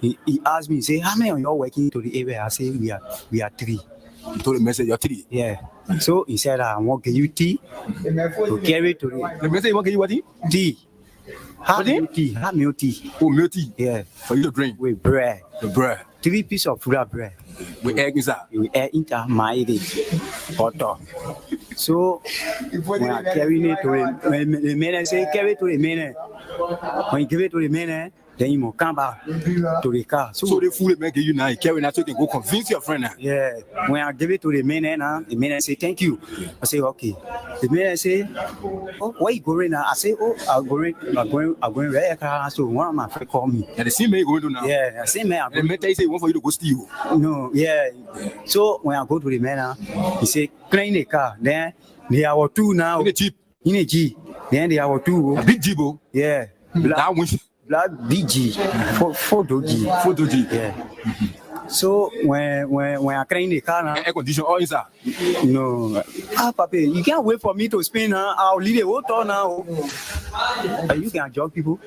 He asked me, say, how many of you are working to the area? I say, we are 3. You told the message you're 3. Yeah. So he said, I want to give you tea to carry to the message you want to give you what? Tea. Hot milk tea. Hot milk tea. Oh, milk tea. Yeah. For you to drink. With bread. The bread. 3 pieces of real bread. With egg inside. With egg inside my butter. So when I carry it to the man, say carry it to the man. When you give it to the man, then you must come back to the car. So the food make you now carry now so you can go convince your friend now. Yeah. When I give it to the man now, the man say thank you. I say okay. The man say, oh, where you going now? I say, oh, I'm going right car. So one of my friends call me. And the same man you going to now? Yeah, the same man. And the man tell you say he want for you to go steal. No, yeah. So when I go to the man now, he say clean the car. Then they are 2 now. In a jeep. In a jeep. Then they are 2. A big jeep. Yeah. Black BG, photo G. Yeah. So when I clean the car now, air condition all inside. No, Papa, you can't wait for me to spin now. I'll leave the whole town now. You can judge people.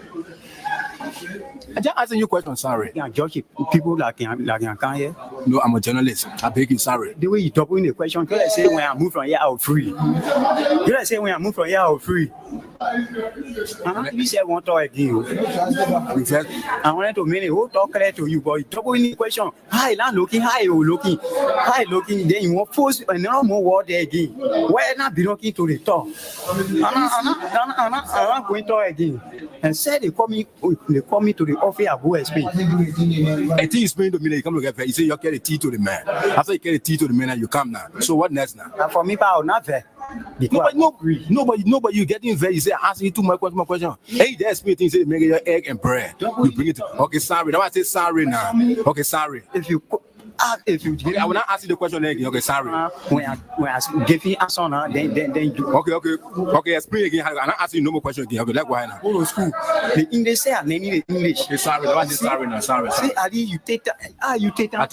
I just asking you a question, sorry. You can judge people like you can here. No, I'm a journalist. I beg you, sorry. The way you talk in the question, can I say when I move from here, I'll free? Can I say when I move from here, I'll free? You said one talk again. I wanted to mean a whole talk clear to you, but you talk in the question. Hi, looking, then you want force another more word there again. Why not be looking to the top? I'm not going to talk again. And said they call me to the office, I go explain. I think he's explained to me that you come to get paid. You say you carry tea to the man. After you carry tea to the man, and you come now. So what next now? And for me, I'll not fair. Nobody, you getting very. You say asking you too much question. Hey, there's me things. Say make your egg and bread. You bring it. Okay, sorry. Now I say sorry now. Okay, sorry. If you I will not ask you the question again. Okay, sorry. When I give you answer now, then you. Okay. Explain again. I'm not asking you no more question again. Okay, that's why now. Go to school. The English say I need English. Okay, sorry. That was sorry now. Sorry. See, Ali, you take time. You take time. I'm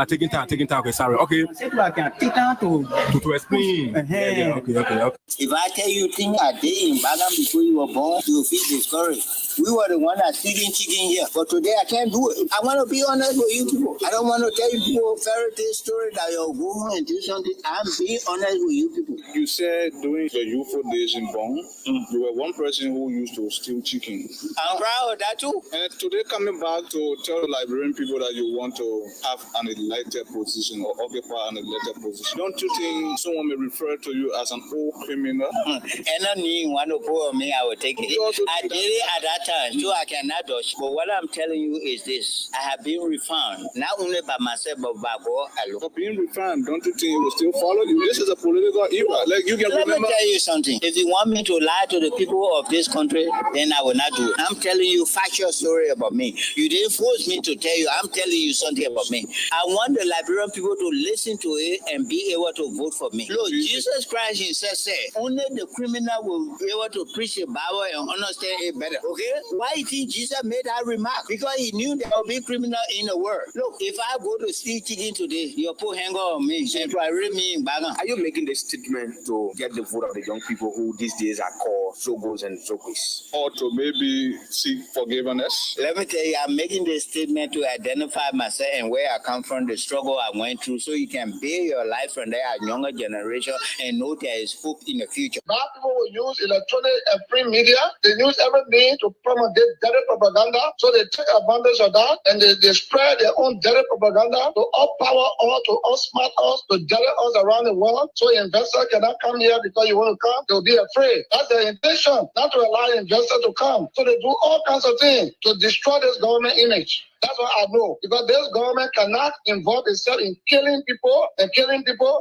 taking time. Okay, sorry. Okay. I can take time to explain. Yeah, okay. If I tell you things I did in Bagam before you were born, you will feel discouraged. We were the one that's feeding chicken here, but today I can't do it. I want to be honest with you people. I don't want to tell you people fairy tale story that you're going and do something. I'm being honest with you people. You said during the youthful days in Bong, you were one person who used to steal chicken. I'm proud of that too. And today coming back to tell the Liberian people that you want to have an elected position or occupy an elected position. Don't you think someone may refer to you as an old criminal? And I need one to pour me, I will take it. I did it at that time, so I cannot dodge. But what I'm telling you is this: I have been refound, not only by myself, but by God alone. For being refound, don't you think it will still follow you? This is a political era. Like you can Let remember. me tell you something. If you want me to lie to the people of this country, then I will not do it. I'm telling you factual story about me. You didn't force me to tell you. I'm telling you something about me. I want the Liberian people to listen to it and be able to vote for me. Look, Jesus Christ himself said, only the criminal will be able to preach the Bible and understand it better. Okay? Why do you think Jesus made that remark? Because he knew there will be criminal in the world. Look, if I go to steal chicken today, you'll put hanger on me. So I really mean bagan. Are you making this statement to get the vote of the young people who these days are called Zogos and Zogis? Or to maybe seek forgiveness? Let me tell you, I'm making this statement to identify myself and where I come from, the struggle I went through, so you can build your life from there as younger generation and know there is hope in the future. Bad people will use electronic and print media. They use everything to promulgate dirty propaganda. So they take advantage of that and they spread their own dirty propaganda to outpower us, to outsmart us, to dirty us around the world. So investors cannot come here because you want to come. They'll be afraid. That's their intention, not to allow investors to come. So they do all kinds of things to destroy this government image. That's what I know. Because this government cannot involve itself in killing people.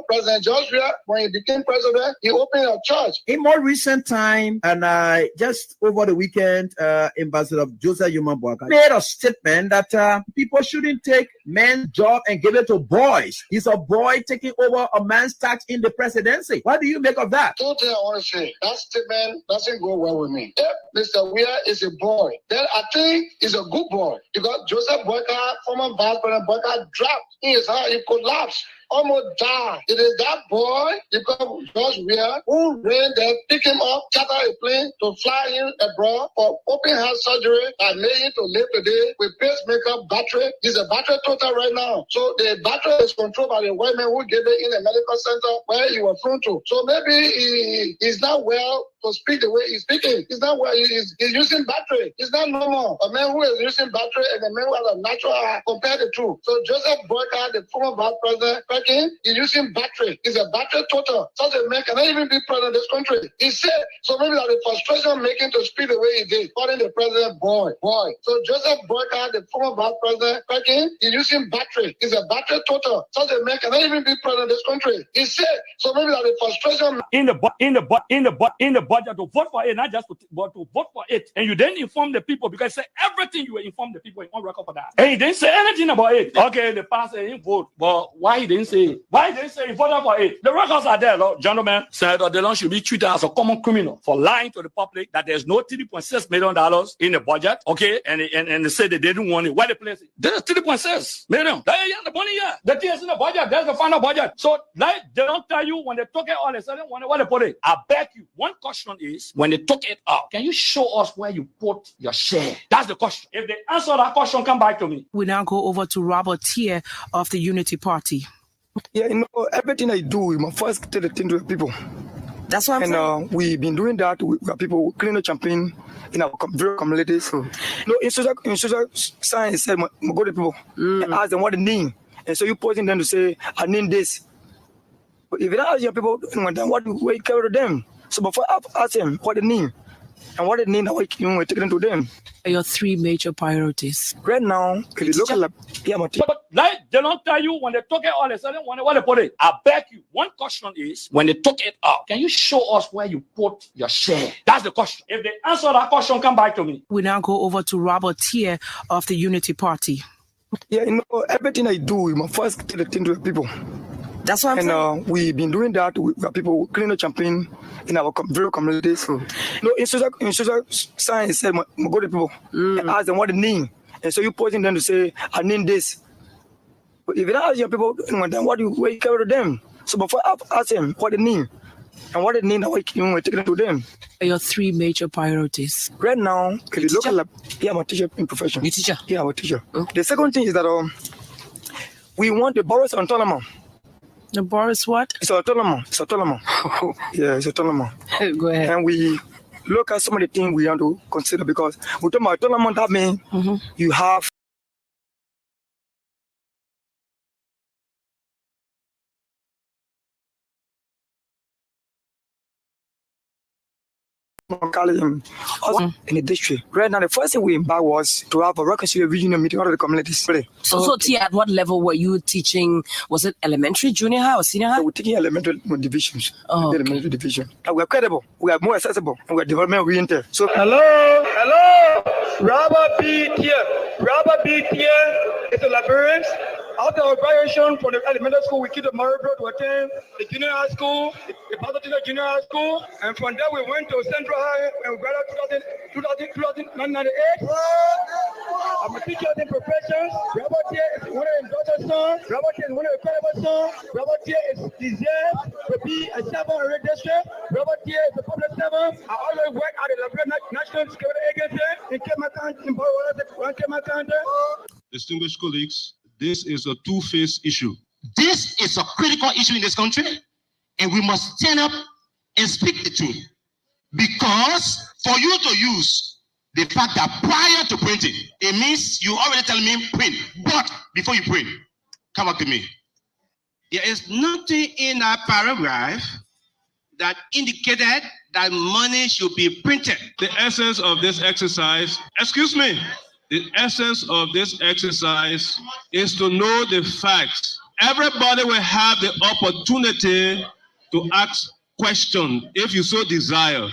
President Joshua, when he became president, he opened a church. In more recent time, and just over the weekend, Ambassador Joseph Yuma Boaka made a statement that people shouldn't take men's job and give it to boys. He's a boy taking over a man's tax in the presidency. What do you make of that? Two things I want to say. That statement doesn't go well with me. If Mr. Weir is a boy, then I think he's a good boy. Because Joseph Boyka, former Vice President Boyka, dropped in his heart, he collapsed almost died. It is that boy, because George Weah, who ran there, pick him up, charter a plane to fly him abroad for open heart surgery that made him to live today with pacemaker battery. He's a battery total right now. So the battery is controlled by the white man who gave it in a medical center where he was flown to. So maybe he's not well to speak the way he's speaking. He's not well. He's using battery. It's not normal. A man who is using battery and a man who has a natural eye, compare the two. So Joseph Boyka, the former vice president, is using battery. He's a battery total. Such a man cannot even be president of this country. He said, so maybe that the frustration making to speak the way he did, calling the president boy. So Joseph Boyka, the former vice president, is using battery. He's a battery total. Such a man cannot even be president of this country. He said, so maybe that the frustration in the budget to vote for it, not just to vote for it, and you then inform the people because say everything you will inform the people in on record for that, and he didn't say anything about it. Okay, the pastor didn't vote, but why he didn't say? Why he didn't say he voted for it? The records are there, gentlemen. Senator Delon should be treated as a common criminal for lying to the public that there's no $3.6 million in the budget. Okay, and they said they didn't want it. Why they place it? There's $3.6 million. The money here. The thing is in the budget. There's the final budget. So like they don't tell you when they took it all of a sudden where they put it. I beg you. One question is when they took it out, can you show us where you put your share? That's the question. If they answer that question, come back to me. We now go over to Robert Tier of the Unity Party. Yeah, everything I do, we must first tell the thing to the people. That's what I'm saying. We've been doing that. We have people clean the champagne in our various communities. So, in social science, said, go to people and ask them what they name. And so you posing them to say, I name this. But if you don't ask your people, what you carry to them? So before I ask them what they name and what they name, that we take them to them. Your three major priorities. Right now, if you look at but like they don't tell you when they took it all of a sudden where they put it. I beg you. One question is when they took it out, can you show us where you put your share? That's the question. If they answer that question, come back to me. We now go over to Robert Tier of the Unity Party. Yeah, everything I do, we must first tell the thing to the people. That's what I'm saying. We've been doing that. We have people clean the champagne in our various communities. So, in social science, said, go to people and ask them what they name. And so you posing them to say, I name this. But if you don't ask your people, what you carry to them? So before I ask them what they name and what they name, that we take them to them. Your three major priorities. Right now, if you look at I'm a teacher in profession. You teacher? Yeah, I'm a teacher. The second thing is that we want the borough's autonomous. The Boris what? It's autonomous. Yeah, it's autonomous. Go ahead. And we look at some of the things we want to consider because we talk about autonomous, that means you have in the district. Right now, the first thing we embarked was to have a reconciliation regional meeting out of the communities. So at what level were you teaching? Was it elementary, junior high, or senior high? We're taking elementary divisions. Elementary division. And we're credible, we are more accessible, and we're development oriented. So hello, Robert B. Tier is a librarian. After our graduation from the elementary school, we keep the Maribro to attend the junior high school, the Pasadena Junior High School, and from there we went to Central High and we graduated 1998. I'm a teacher in professions. Robert Tier is one of the daughter's sons. Robert Tier is one of the incredible sons. Robert Tier is deserved to be a servant in the district. Robert Tier is a public servant. I always work at the Liberia National Security Agency in Kema. Distinguished colleagues, this is a two-faced issue. This is a critical issue in this country, and we must stand up and speak the truth. Because for you to use the fact that prior to printing, it means you already telling me print. But before you print, come back to me. There is nothing in that paragraph that indicated that money should be printed. The essence of this exercise, the essence of this exercise is to know the facts. Everybody will have the opportunity to ask questions if you so desire.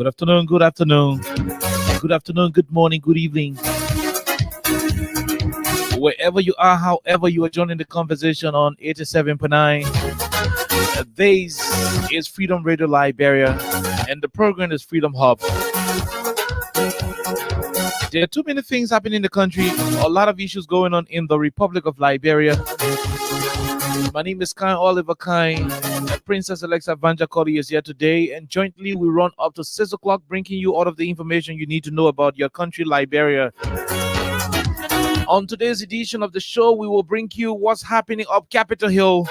Good afternoon, good afternoon. Good afternoon, good morning, good evening. Wherever you are, however you are joining the conversation on 87.9. This is Freedom Radio Liberia, and the program is Freedom Hub. There are too many things happening in the country, a lot of issues going on in the Republic of Liberia. My name is Kai Oliver Kai. Princess Alexa Vanja Colley is here today, and jointly we run up to 6 o'clock, bringing you all of the information you need to know about your country, Liberia. On today's edition of the show, we will bring you what's happening up Capitol Hill,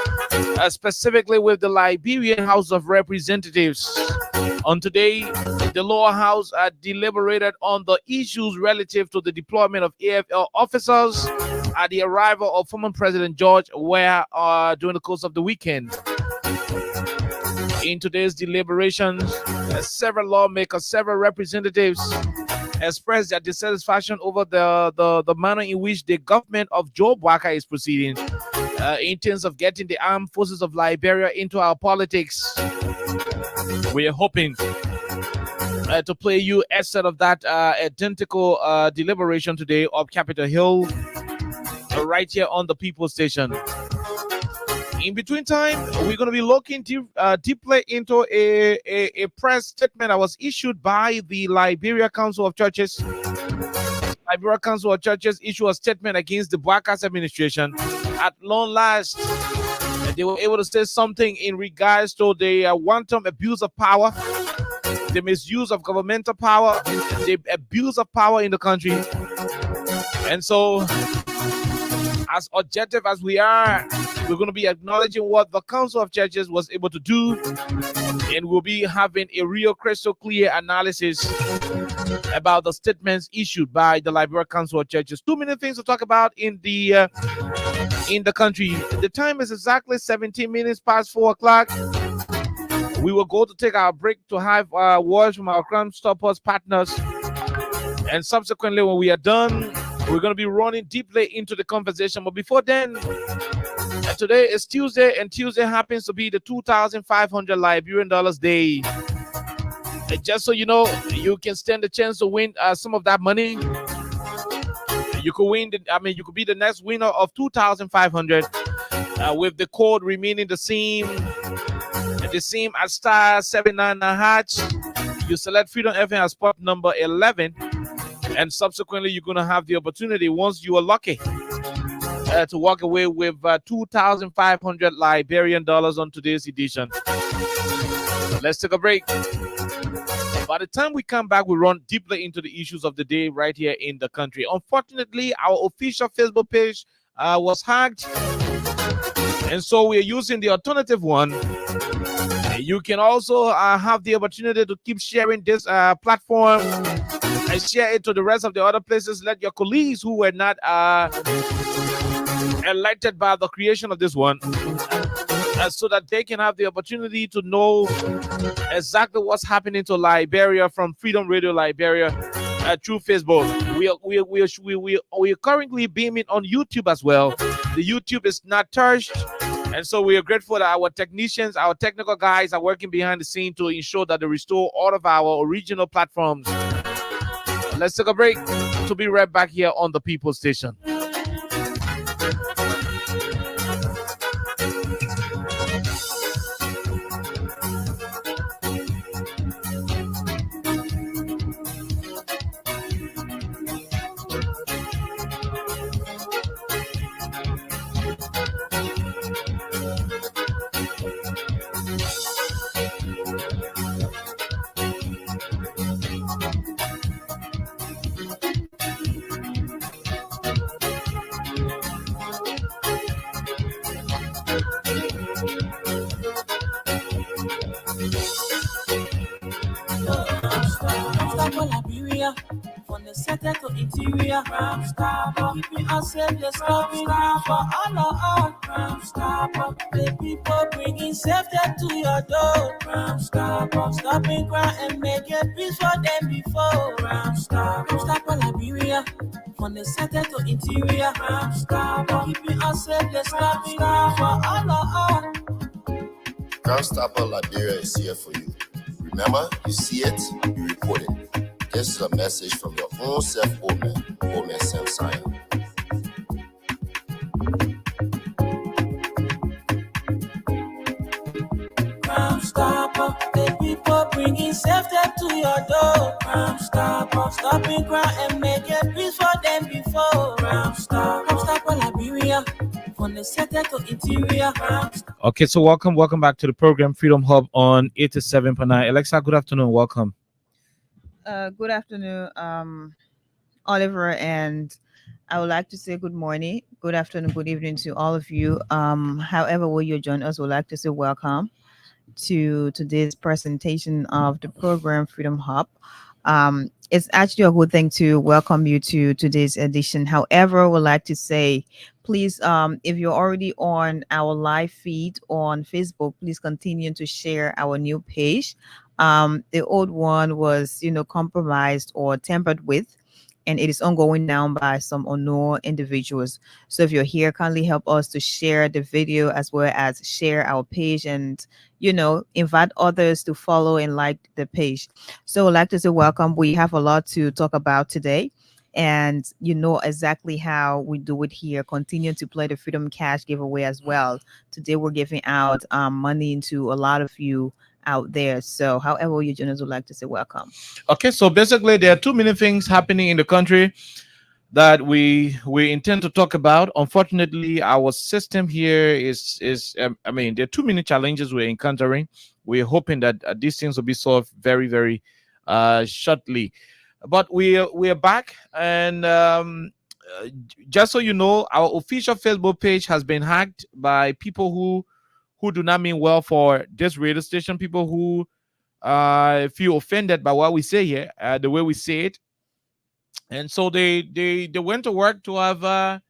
specifically with the Liberian House of Representatives. On today, the lower house deliberated on the issues relative to the deployment of AFL officers at the arrival of former President George Weah during the course of the weekend. In today's deliberations, several lawmakers, several representatives expressed their dissatisfaction over the manner in which the government of Joe Baka is proceeding in terms of getting the armed forces of Liberia into our politics. We are hoping to play you a set of that identical deliberation today of Capitol Hill, right here on the People Station. In between time, we're going to be looking deeply into a press statement that was issued by the Liberia Council of Churches. Liberia Council of Churches issued a statement against the Baka's administration. At long last, they were able to say something in regards to the wanton abuse of power, the misuse of governmental power, the abuse of power in the country. And so, as objective as we are, we're going to be acknowledging what the Council of Churches was able to do, and we'll be having a real crystal clear analysis about the statements issued by the Liberia Council of Churches. Too many things to talk about in the country. The time is exactly 17 minutes past 4 o'clock. We will go to take our break to have words from our Crime Stoppers partners, and subsequently, when we are done, we're going to be running deeply into the conversation. But before then, today is Tuesday, and Tuesday happens to be the $2,500 Liberian dollars day. And just so you know, you can stand the chance to win some of that money. You could win. You could be the next winner of $2,500 with the code remaining the same as star 799 hatch. You select Freedom FM as spot number 11. And subsequently, you're going to have the opportunity, once you are lucky, to walk away with $2,500 Liberian dollars on today's edition. Let's take a break. By the time we come back, we run deeply into the issues of the day right here in the country. Unfortunately, our official Facebook page was hacked, and so we're using the alternative one. You can also have the opportunity to keep sharing this platform and share it to the rest of the other places. Let your colleagues who were not elected by the creation of this one, so that they can have the opportunity to know exactly what's happening to Liberia from Freedom Radio Liberia through Facebook. We are currently beaming on YouTube as well. The YouTube is not touched, and so we are grateful that our technicians, our technical guys are working behind the scene to ensure that they restore all of our original platforms. Let's take a break to be right back here on the People Station. Liberia, from the center to interior, keeping us safe, let's stop for all of us. The people bringing safety to your door. Stopping crime and making peace for them before. Stop Liberia, from the center to interior, keeping us safe, let's stop for all of us. Crime Stopper Liberia is here for you. Remember, you see it, you report it. This is a message from your own self, Omen Sam Sign. Crime Stopper, the people bringing safety to your door. Crime Stopper, stopping crime and making peace for them before. Crime Stopper, Liberia, from the center to interior. Okay, so welcome back to the program Freedom Hub on 87.9. Alexa, good afternoon, welcome. Good afternoon, Oliver, and I would like to say good morning, good afternoon, good evening to all of you. However way you join us, would like to say welcome to today's presentation of the program Freedom Hub. It's actually a good thing to welcome you to today's edition. However, would like to say, please, if you're already on our live feed on Facebook, please continue to share our new page. The old one was, compromised or tampered with, and it is ongoing now by some unknown individuals. So if you're here, kindly help us to share the video as well as share our page and, invite others to follow and like the page. So I'd like to say welcome. We have a lot to talk about today. And you know exactly how we do it here. Continue to play the Freedom Cash giveaway as well. Today we're giving out money into a lot of you out there. So however you join us, would like to say welcome. Okay, so basically there are too many things happening in the country that we intend to talk about. Unfortunately, our system here is I mean, there are too many challenges we're encountering. We're hoping that these things will be solved very, very shortly. But we are back, and just so you know, our official Facebook page has been hacked by people who do not mean well for this radio station. People who feel offended by what we say here, the way we say it, and so they went to work to have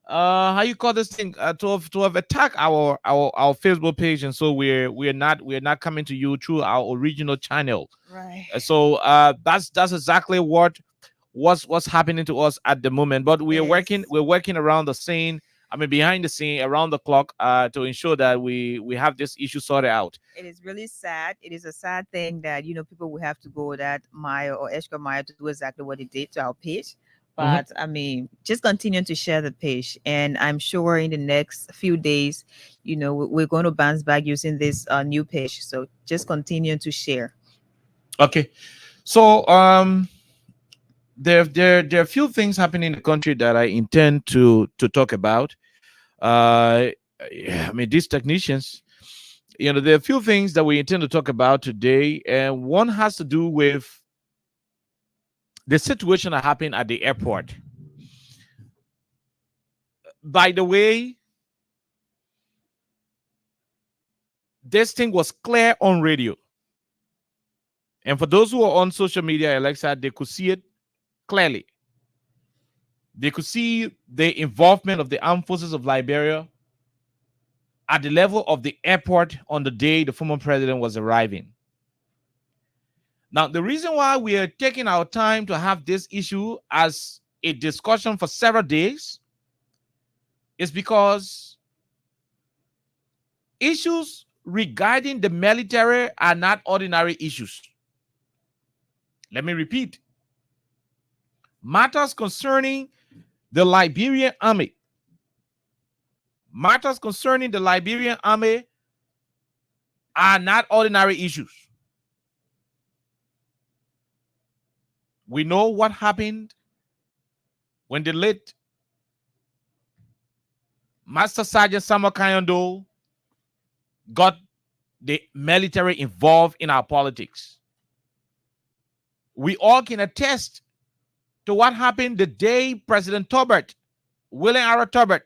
how you call this thing, to have attacked our Facebook page, and so we're not coming to you through our original channel. Right. So that's exactly what's happening to us at the moment. But we're working around the scene. I mean, behind the scene, around the clock, to ensure that we have this issue sorted out. It is really sad. It is a sad thing that, people will have to go that mile or extra mile to do exactly what they did to our page. But I mean, just continue to share the page. And I'm sure in the next few days, we're going to bounce back using this new page. So just continue to share. Okay. So there are a few things happening in the country that I intend to talk about. I mean, these technicians, there are a few things that we intend to talk about today, and one has to do with the situation that happened at the airport. By the way, this thing was clear on radio, and for those who are on social media, Alexa, they could see it clearly. They could see the involvement of the armed forces of Liberia at the level of the airport on the day the former president was arriving. Now, the reason why we are taking our time to have this issue as a discussion for several days is because issues regarding the military are not ordinary issues. Let me repeat. Matters concerning the Liberian army. Matters concerning the Liberian army are not ordinary issues. We know what happened when the late Master Sergeant Samuel Kayando got the military involved in our politics. We all can attest to what happened the day President Tobert, William R. Tobert,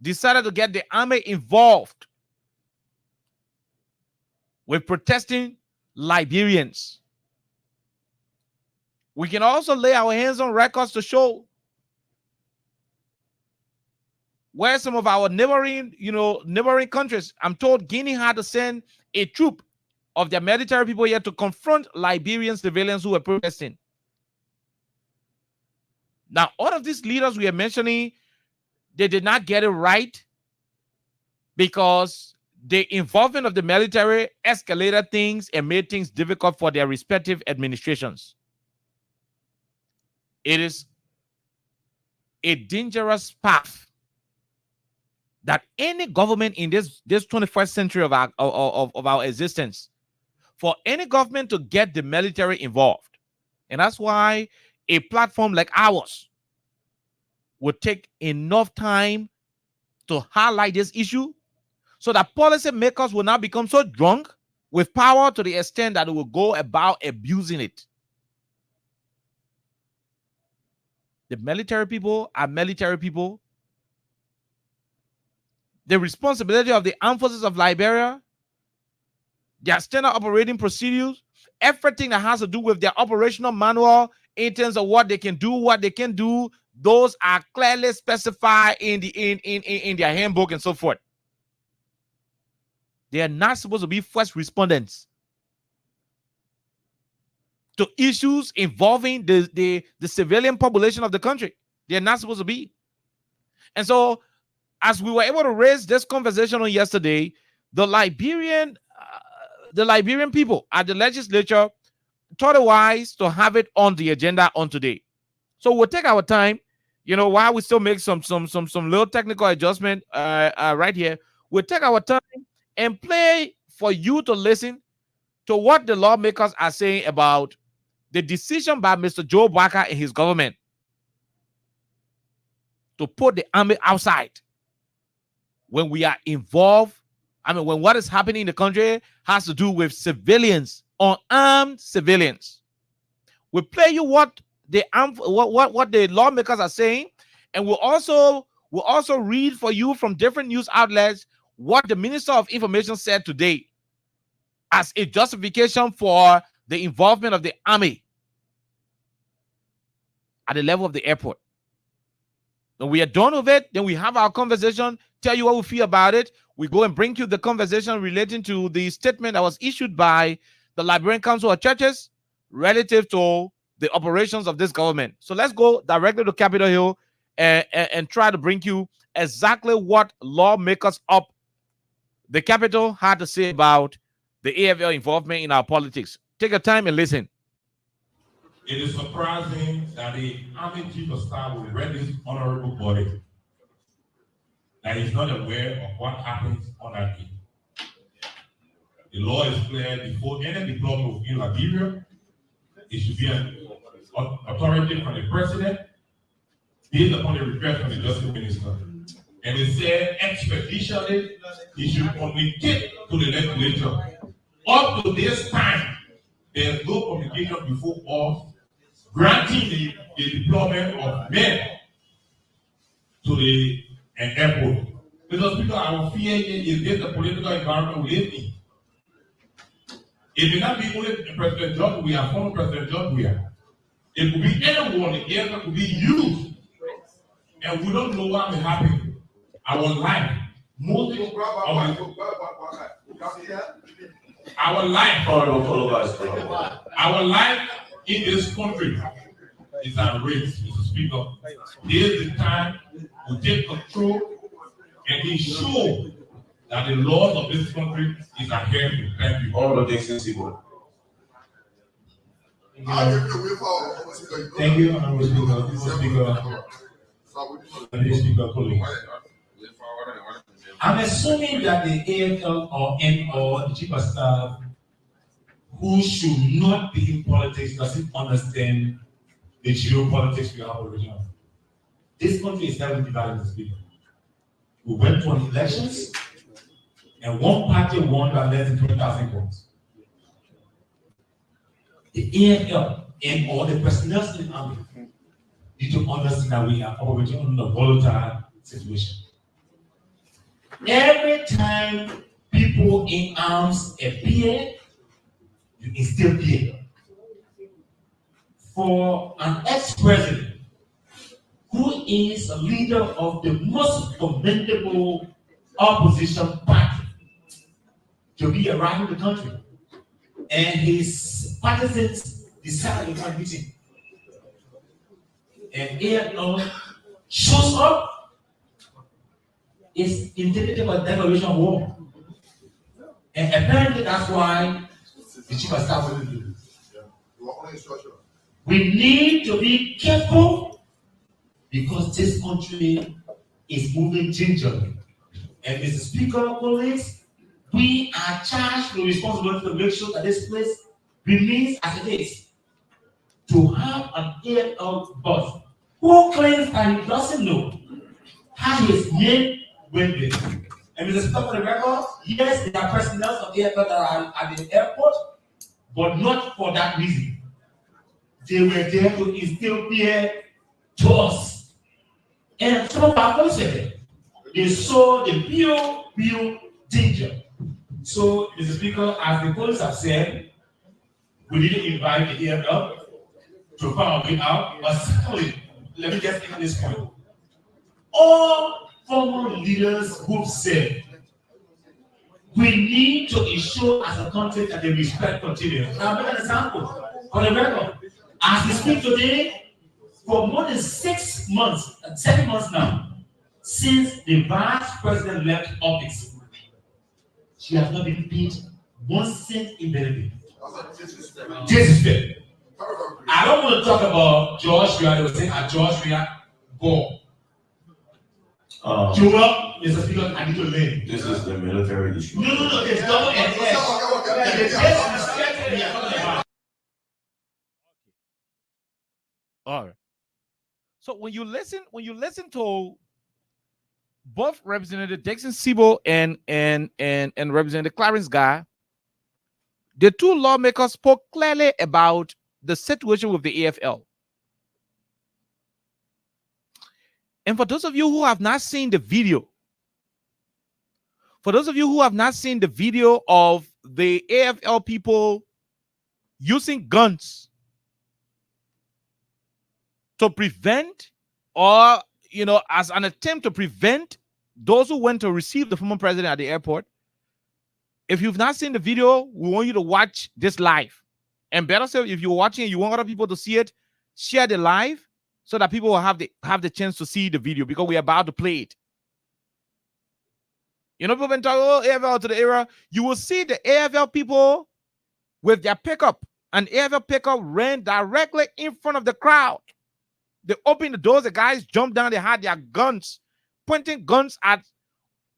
decided to get the army involved with protesting Liberians. We can also lay our hands on records to show where some of our neighboring countries, I'm told Guinea had to send a troop of their military people here to confront Liberian civilians who were protesting. Now, all of these leaders we are mentioning, they did not get it right because the involvement of the military escalated things and made things difficult for their respective administrations. It is a dangerous path that any government in this 21st century of our existence, for any government to get the military involved. And that's why a platform like ours would take enough time to highlight this issue so that policymakers will not become so drunk with power to the extent that it will go about abusing it. The military people are military people. The responsibility of the armed forces of Liberia, their standard operating procedures, everything that has to do with their operational manual in terms of what they can do, those are clearly specified in their handbook and so forth. They are not supposed to be first respondents to issues involving the civilian population of the country. They're not supposed to be. And so, as we were able to raise this conversation on yesterday, the Liberian people at the legislature thought it wise to have it on the agenda on today. So we'll take our time, while we still make some little technical adjustment right here. We'll take our time and play for you to listen to what the lawmakers are saying about the decision by Mr. Joe Barker and his government to put the army outside when we are involved. When what is happening in the country has to do with civilians, unarmed civilians. We'll play you what the lawmakers are saying, and we'll also read for you from different news outlets what the Minister of Information said today as a justification for the involvement of the army at the level of the airport. When we are done with it, then we have our conversation, tell you what we feel about it. We go and bring you the conversation relating to the statement that was issued by the Liberian Council of Churches relative to the operations of this government. So let's go directly to Capitol Hill and try to bring you exactly what lawmakers up the Capitol had to say about the AFL involvement in our politics. Take your time and listen. It is surprising that the Army Chief of Staff will read this honorable body that is not aware of what happens on that day. The law is clear: before any deployment within Liberia, it should be an authority from the president based upon the request from the Justice Minister. And it said expeditiously he should communicate to the legislature. Up to this time, there's no communication before us granting the deployment of men to the airport. Because people are fear is this the political environment we live in. It may not be only President George we are, former President George we are. It could be anyone, the airport could be used. And we don't know what will happen. Our life, most of our life, our life in this country is at risk, Mr. Speaker. Here's the time to take control and ensure that the laws of this country is adhered to. Thank you. All of this is equal. Thank you, Honorable Speaker, colleagues. I'm assuming that the AFL or NO, the Chief of Staff, who should not be in politics, doesn't understand the geopolitics we have originally. This country is heavily divided, Mr. Speaker. We went to elections, and one party won by less than 20,000 votes. The AFL and all the personnel in the army need to understand that we are operating in a volatile situation. Every time people in arms appear, you instill fear. For an ex-president who is a leader of the most commendable opposition party to be around the country, and his partisans decide to meet him, and AFL shows up, is indicative of declaration of war. And apparently that's why the chief of staff will do this. We need to be careful because this country is moving gingerly. And Mr. Speaker, colleagues, we are charged with responsibility to make sure that this place remains as it is. To have an AFL boss who claims and he doesn't know how his name went there. And Mr. Speaker, for the record, yes, there are personnel of AFL that are at the airport, but not for that reason. They were there to instill fear to us. And some of our police, they saw the real danger. So, Mr. Speaker, as the police have said, we didn't invite the AFL to find a way out, but secondly, let me just make this point. All former leaders who said we need to ensure as a country that the respect continues. I'll make an example. For the record, as we speak today, for more than 6 months, 7 months now, since the vice president left office, she has not been paid 1 cent in benefit. Disrespect. I don't want to talk about George Ria. They were saying George Ria go. Joel, Mr. Speaker, I need to learn. This is the military issue. No, it's double and All right. So when you listen to both Representative Dixon Sibo and Representative Clarence Guy, the two lawmakers spoke clearly about the situation with the AFL. And for those of you who have not seen the video, of the AFL people using guns to prevent, or as an attempt to prevent those who went to receive the former president at the airport, if you've not seen the video, we want you to watch this live. And better still, if you're watching and you want other people to see it, share the live so that people will have the chance to see the video, because we're about to play it. People been talking AFL to the era. You will see the AFL people with their pickup. An AFL pickup ran directly in front of the crowd. They opened the doors. The guys jumped down. They had their guns, pointing guns at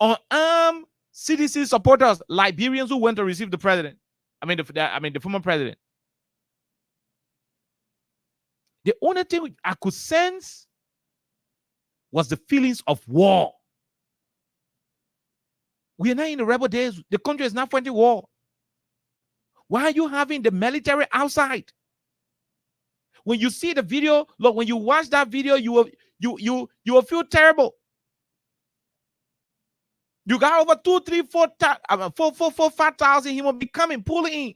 unarmed CDC supporters, Liberians who went to receive the president. The former president. The only thing I could sense was the feelings of war. We are not in the rebel days. The country is not fighting war. Why are you having the military outside? When you see the video, look, when you watch that video, you will feel terrible. You got over 5,000 human beings coming, pulling in.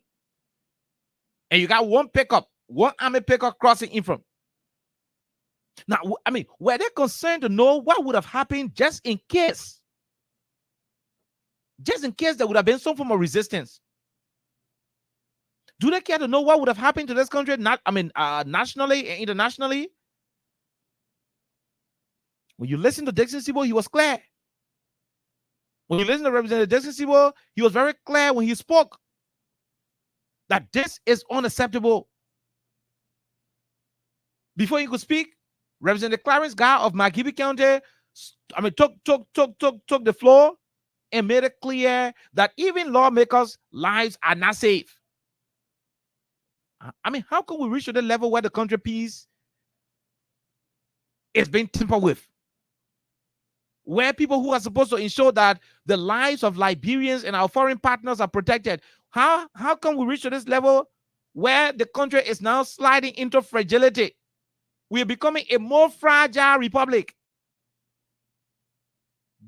And you got one pickup, one army pickup crossing in front. Now, were they concerned to know what would have happened just in case? Just in case there would have been some form of resistance. Do they care to know what would have happened to this country, nationally and internationally? When you listen to Dixon Sibo, he was clear. When you listen to Representative Dixon Sibo, he was very clear when he spoke that this is unacceptable. Before he could speak, Representative Clarence Guy of Magibi County, took the floor and made it clear that even lawmakers' lives are not safe. How can we reach to the level where the country peace is being tampered with? Where people who are supposed to ensure that the lives of Liberians and our foreign partners are protected. How can we reach to this level where the country is now sliding into fragility? We are becoming a more fragile republic.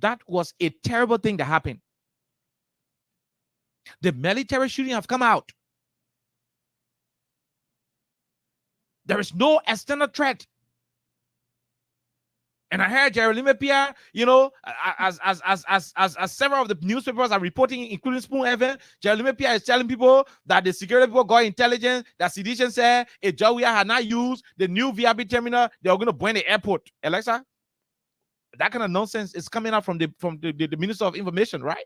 That was a terrible thing that happened. The military shooting have come out. There is no external threat. And I heard Jerry Limepia, as several of the newspapers are reporting, including Spoon FM, Jerry Limepia is telling people that the security people got intelligence that Sedition said if Jawia had not used the new VIP terminal, they were going to burn the airport. Alexa, that kind of nonsense is coming out from the Minister of Information, right?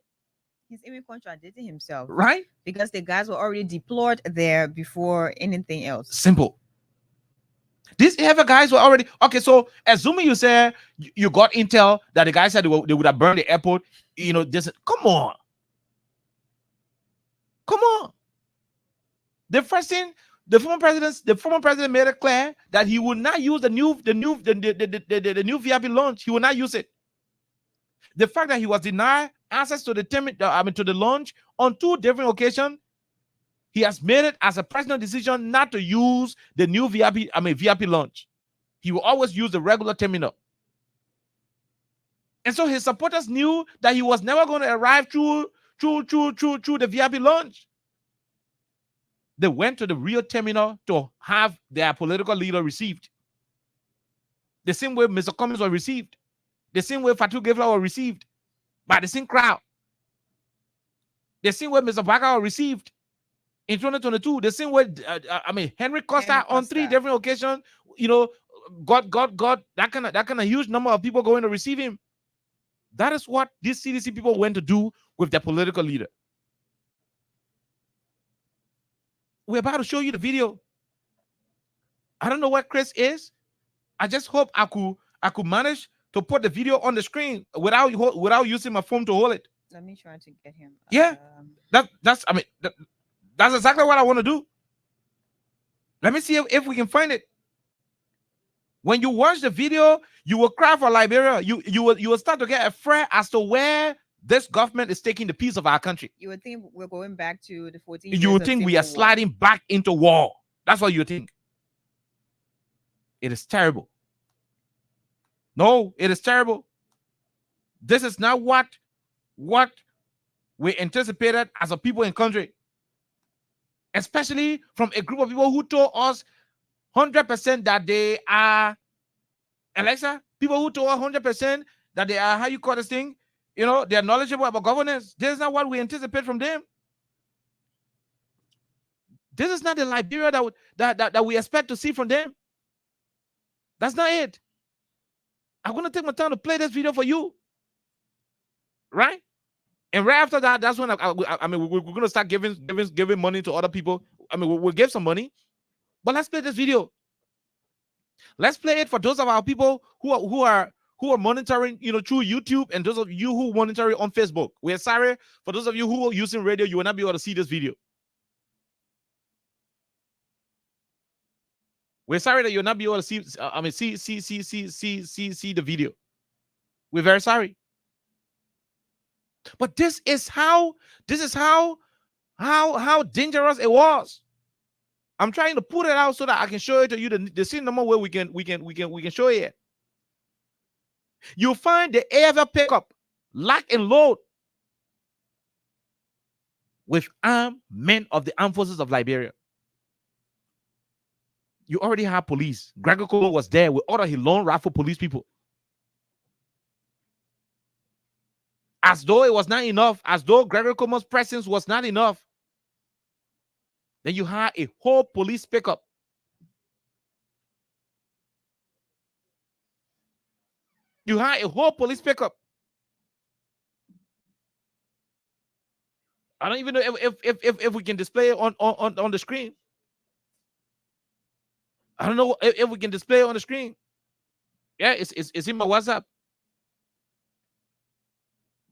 He's even contradicting himself. Right? Because the guys were already deployed there before anything else. Simple. These ever guys were already okay. So assuming you say you got intel that the guy said they would have burned the airport, this come on. The first thing the former president made it clear that he would not use the new VIP launch. He will not use it. The fact that he was denied access to the launch on 2 different occasions, he has made it as a personal decision not to use the new VIP launch. He will always use the regular terminal. And so his supporters knew that he was never going to arrive through the VIP launch. They went to the real terminal to have their political leader received. The same way Mr. Cummings was received. The same way Fatou Gevla was received by the same crowd. The same way Mr. Baka was received in 2022. The same way, Henry Costa on 3 different occasions, got that kind of huge number of people going to receive him. That is what these CDC people went to do with their political leader. We're about to show you the video. I don't know what Chris is. I just hope I could manage to put the video on the screen without using my phone to hold it. Let me try to get him. Yeah, that's exactly what I want to do. Let me see if we can find it. When you watch the video, you will cry for Liberia. You will start to get afraid as to where this government is taking the peace of our country. You would think we're going back to the 14 You would think we are sliding back into war. That's what you think. It is terrible. No, it is terrible. This is not what we anticipated as a people in country. Especially from a group of people who told us 100% that they are, Alexa, people who told us 100% that they are, how you call this thing? They are knowledgeable about governance. This is not what we anticipate from them. This is not the Liberia that we expect to see from them. That's not it. I'm going to take my time to play this video for you. Right? And right after that, that's when we're going to start giving money to other people. We'll give some money. But let's play this video. Let's play it for those of our people who are monitoring, through YouTube, and those of you who monitor it on Facebook. We're sorry for those of you who are using radio, you will not be able to see this video. We're sorry that you'll not be able to see the video. We're very sorry. But this is how dangerous it was. I'm trying to put it out so that I can show it to you the same number where we can show it. You'll find the AFL pickup lock and load with armed men of the armed forces of Liberia. You already have police. Gregor Cole was there with all of his lone rifle police people. As though it was not enough, as though Gregor Cole's presence was not enough, then you had a whole police pickup. You had a whole police pickup. I don't even know if we can display it on the screen. I don't know if we can display it on the screen. Yeah, it's in my WhatsApp.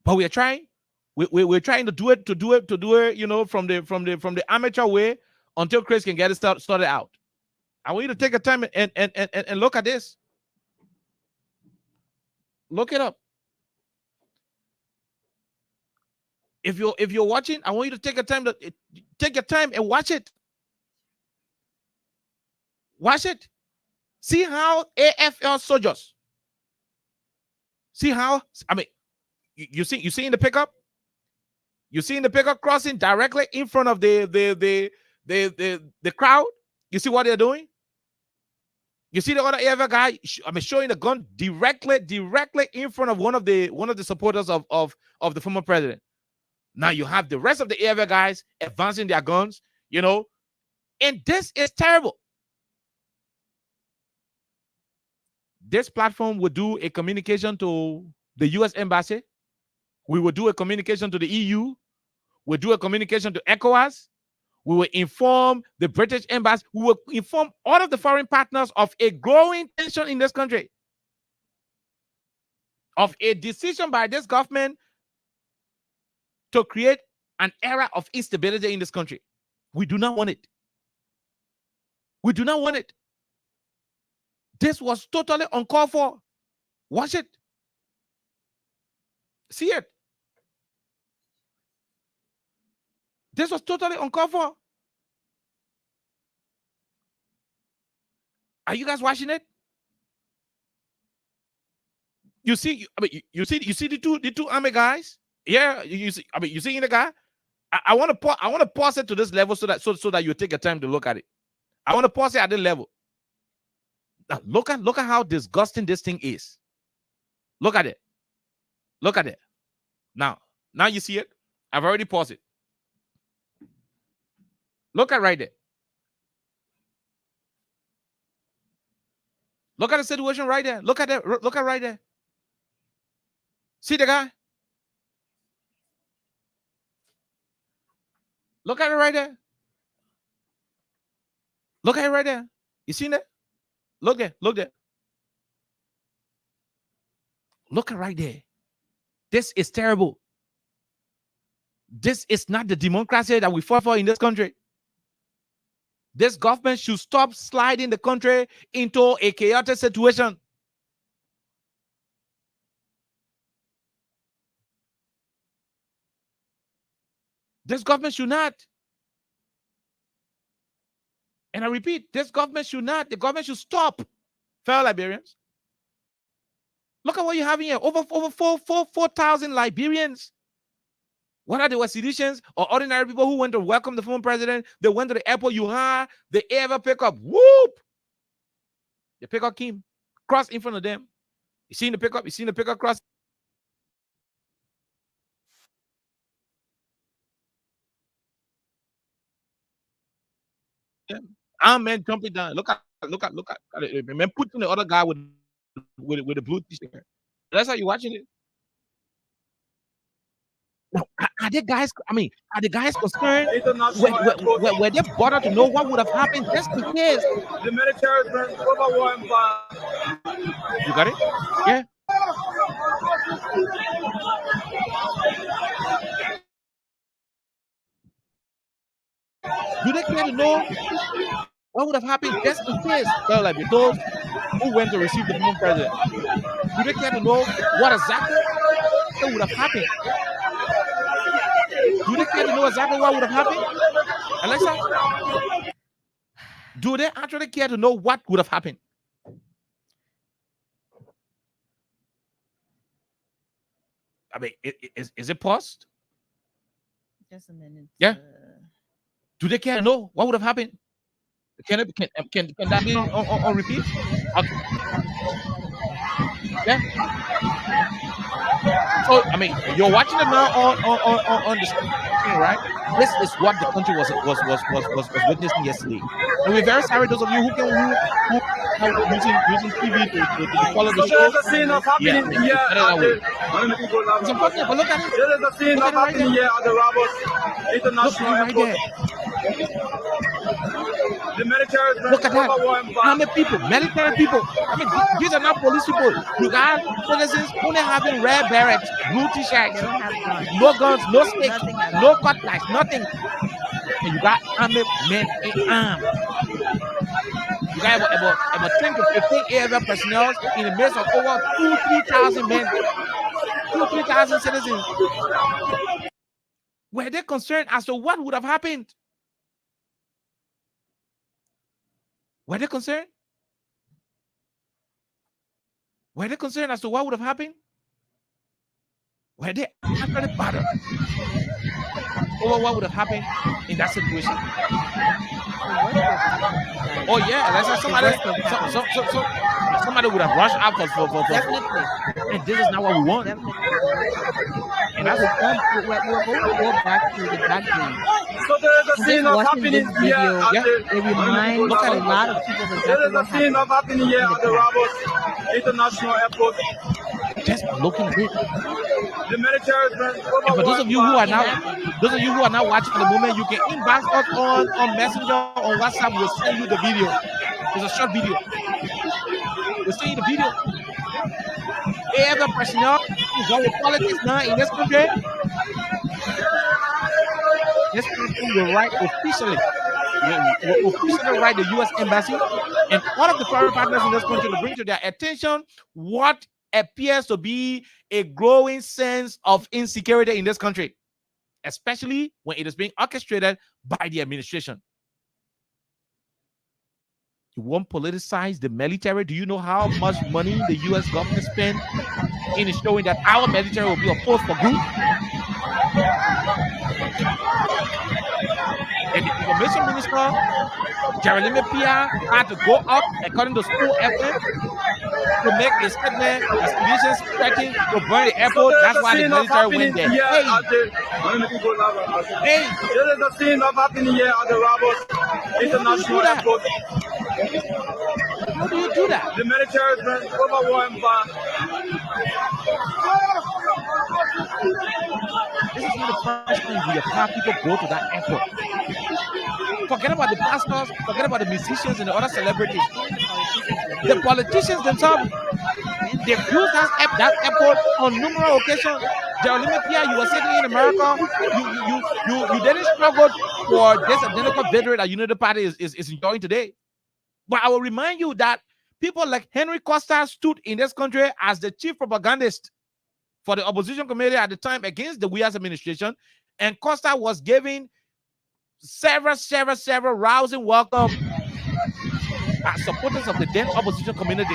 But we are trying. We're trying to do it, from the amateur way until Chris can get it started out. I want you to take a time and look at this. Look it up. If you're watching, I want you to take your time and watch it. Watch it. See how AFL soldiers. See how you see in the pickup. You see in the pickup crossing directly in front of the crowd. You see what they're doing. You see the other AFL guy. Showing the gun directly in front of one of the supporters of the former president. Now you have the rest of the AFL guys advancing their guns. And this is terrible. This platform will do a communication to the U.S. Embassy. We will do a communication to the EU. We'll do a communication to ECOWAS. We will inform the British embassy. We will inform all of the foreign partners of a growing tension in this country, of a decision by this government to create an era of instability in this country. We do not want it. We do not want it. This was totally uncalled for. Watch it. See it. This was totally uncalled for. Are you guys watching it? You see, you see the two army guys. Yeah, you see. You see the guy. I want to pause it to this level so that you take your time to look at it. I want to pause it at this level. Now look at how disgusting this thing is. Look at it. Look at it. Now you see it. I've already paused it. Look at right there. Look at the situation right there. Look at it. Look at right there. See the guy? Look at it right there. Look at it right there. You seen it? Look there. Look there. Look at right there. This is terrible. This is not the democracy that we fought for in this country. This government should stop sliding the country into a chaotic situation. This government should not. And I repeat, this government should not. The government should stop. Fellow Liberians. Look at what you have here. Over 4,000 Liberians. Whether they were seditious or ordinary people who went to welcome the former president, they went to the airport, they ever pick up. Whoop! The pickup came, crossed in front of them. You seen the pickup? You seen the pickup cross? Yeah. Armed men jumping down. Look at it. Man, putting the other guy with the blue t-shirt. That's how you watching it. Now, are the guys concerned? Were they bothered to know what would have happened just in case? The military has been overwhelmed by. You got it? Yeah. Do they care to know what would have happened just in case? Well, like those who went to receive the former president. Do they care to know what exactly would have happened? Do they care to know exactly what would have happened? Alexa? Do they actually care to know what would have happened? I mean, is it paused? Just a minute. Yeah. Do they care to know what would have happened? Can that be on repeat? Okay. Yeah. So I mean, you're watching it now on the screen, right? This is what the country was witnessing yesterday, and we're very sorry those of you who using TV to follow the show. There's a scene of happening here. It's important, but look at it. There is a scene of happening here at the Rabat International Airport. The military has been Look at that. overwhelmed by. How many people? Military people. I mean, these are not police people. You got citizens only having red berets, blue t-shirts, no guns, no sticks, no cutlass, nothing. And you got armed men in arms. You got about 10 to 15 AFL personnel in the midst of over 2,000-3,000 men, 2,000-3,000 citizens. Were they concerned as to what would have happened? Were they concerned? Were they concerned as to what would have happened? Were they actually bothered over what would have happened in that situation? Oh yeah, that's somebody would have rushed out for Definitely. And this is not what we want. Definitely. And that's we're going to go back to the back days. So there is a scene of happening this here. video, it reminds a lot of people There exactly is a what scene of happened. happening here at the Rabat International Airport. just by looking at it. The military has been And for those of you who are now, watching at the moment, you can inbox us on Messenger, on WhatsApp. We'll send you the video. It's a short video. We'll send you the video. Every personnel involved with politics now in this country, this person will write officially. Will officially write the U.S. Embassy and all of the foreign partners in this country to bring to their attention what appears to be a growing sense of insecurity in this country, especially when it is being orchestrated by the administration. You won't politicize the military. Do you know how much money the U.S. government spent in ensuring that our military will be a force for good? And the information minister, Jeremy Pia, had to go up according to school FM to make a statement that civilians threatening to burn the airport. That's why the military went there. Hey, There is a scene of happening here at the Rabos International Airport. How do you do that? The military has been overwhelmed by. This is not the first time we have had people go to that airport. Forget about the pastors, forget about the musicians and the other celebrities. The politicians themselves, they've used that airport on numerous occasions. Jeremy Pia, you were sitting in America, you didn't struggle for this identical victory that Unity Party is enjoying today. But I will remind you that people like Henry Costa stood in this country as the chief propagandist for the opposition committee at the time against the Weas administration, and Costa was giving several rousing welcome as supporters of the then opposition community.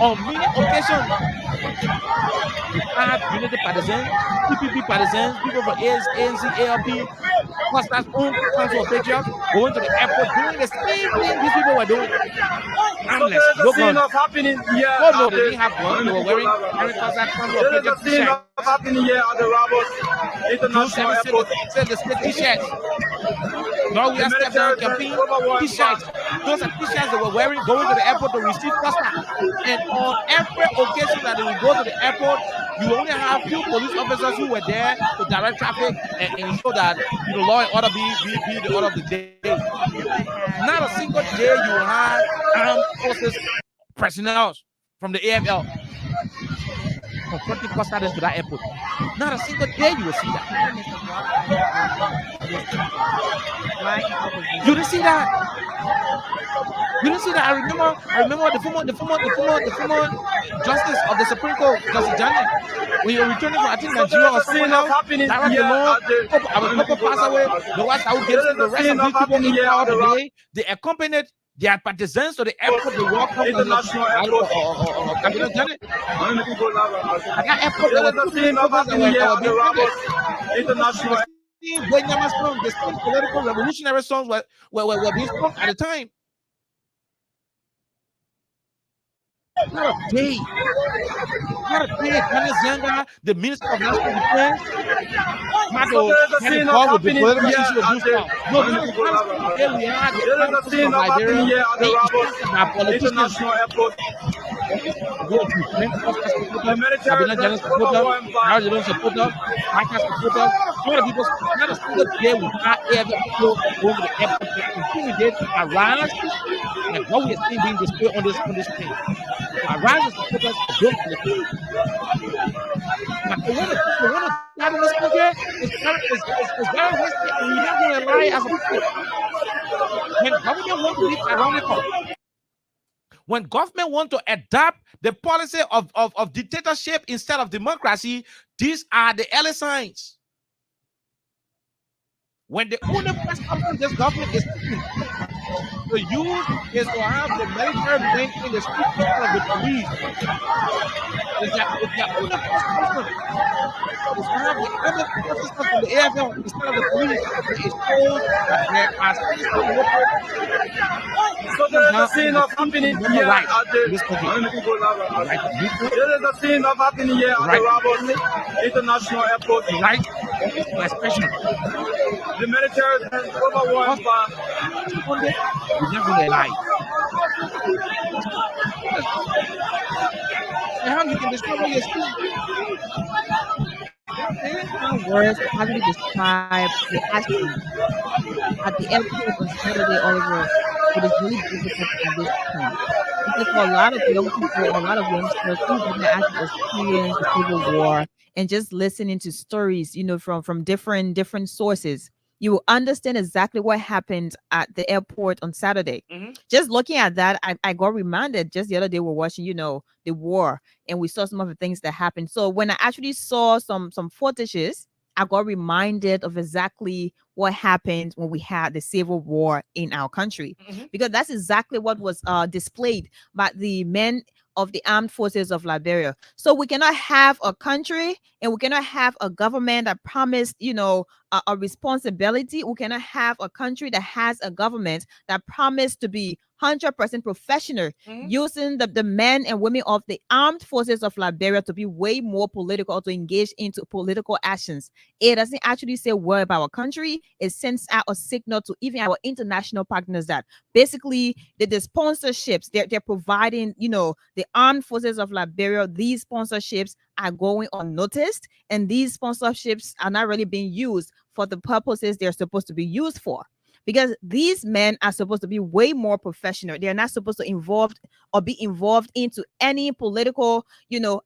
On many occasions, we had Unity partisans, PPP partisans, people from ANC, ALP, Costa's own Council of Patriots going to the airport doing the same thing these people were doing. Armless, no guns. Oh no, they didn't have guns. They were wearing Henry Costa's Council of Patriots t-shirts. Happening here at the Rabos International Airport. Said the state t-shirts. No, we are step down campaign t-shirts. Those are t-shirts they were wearing going to the airport to receive Costa. And on every occasion that they will go to the airport, you only have few police officers who were there to direct traffic and ensure that law and order be the order of the day. Not a single day you will have armed forces personnel from the AFL confronting Costa to that airport. Not a single day you will see that. You didn't see that. You didn't see that. I remember the former justice of the Supreme Court, Justice Janet, when you were returning from I think Nigeria or somewhere else, Darren DeLong, our couple passed away. The White House Gibson, the rest of these people in power today, they accompanied their partisans to the airport. They welcome International Airport. Cabinet Janet. At that airport, there were two people that were being International. The same political revolutionary songs were being sung at the time. Not a day. Ghana Zanga, the Minister of National Defense, Mato had a call with the political issue of Gustav. No, not a day we had the Council of Liberia, our politicians. The military supporter, President supporter, Micah supporter, all the people, not a single day we had ever people going to the airport to intimidate, harass, like what we are seeing being displayed on this screen. Harass the supporters of those politicians. But the one that in this country is very risky, and we're not going to lie as a people. When government wants to be tyrannical, when government want to adopt the policy of dictatorship instead of democracy, these are the early signs. When the only first option this government is taking to use is to have the military men in the street instead of the police. Is that if the only first option is to have the armed forces from the AFL instead of the police, it shows that there are still local. So there is a scene of happening here right at the this country. There is a scene of happening here at the Rabos International Airport. Right expression. The military has been overwhelmed by. We're not going to lie. how you can describe what you're seeing? There is no words to actually describe the actions at the airport on Saturday, Oliver. It is really difficult to understand. Because for a lot of young people, a lot of youngsters who did not actually experience the civil war and just listening to stories, from different sources, you will understand exactly what happened at the airport on Saturday. Just looking at that, I got reminded just the other day we're watching, the war, and we saw some of the things that happened. So when I actually saw some footages, I got reminded of exactly what happened when we had the civil war in our country, because that's exactly what was displayed by the men of the armed forces of Liberia. So we cannot have a country and we cannot have a government that promised, a responsibility. We cannot have a country that has a government that promised to be 100% professional, using the men and women of the armed forces of Liberia to be way more political, to engage into political actions. It doesn't actually say a word about our country. It sends out a signal to even our international partners that basically the sponsorships they're providing, the armed forces of Liberia, these sponsorships are going unnoticed, and these sponsorships are not really being used for the purposes they're supposed to be used for. Because these men are supposed to be way more professional. They're not supposed to be involved into any political,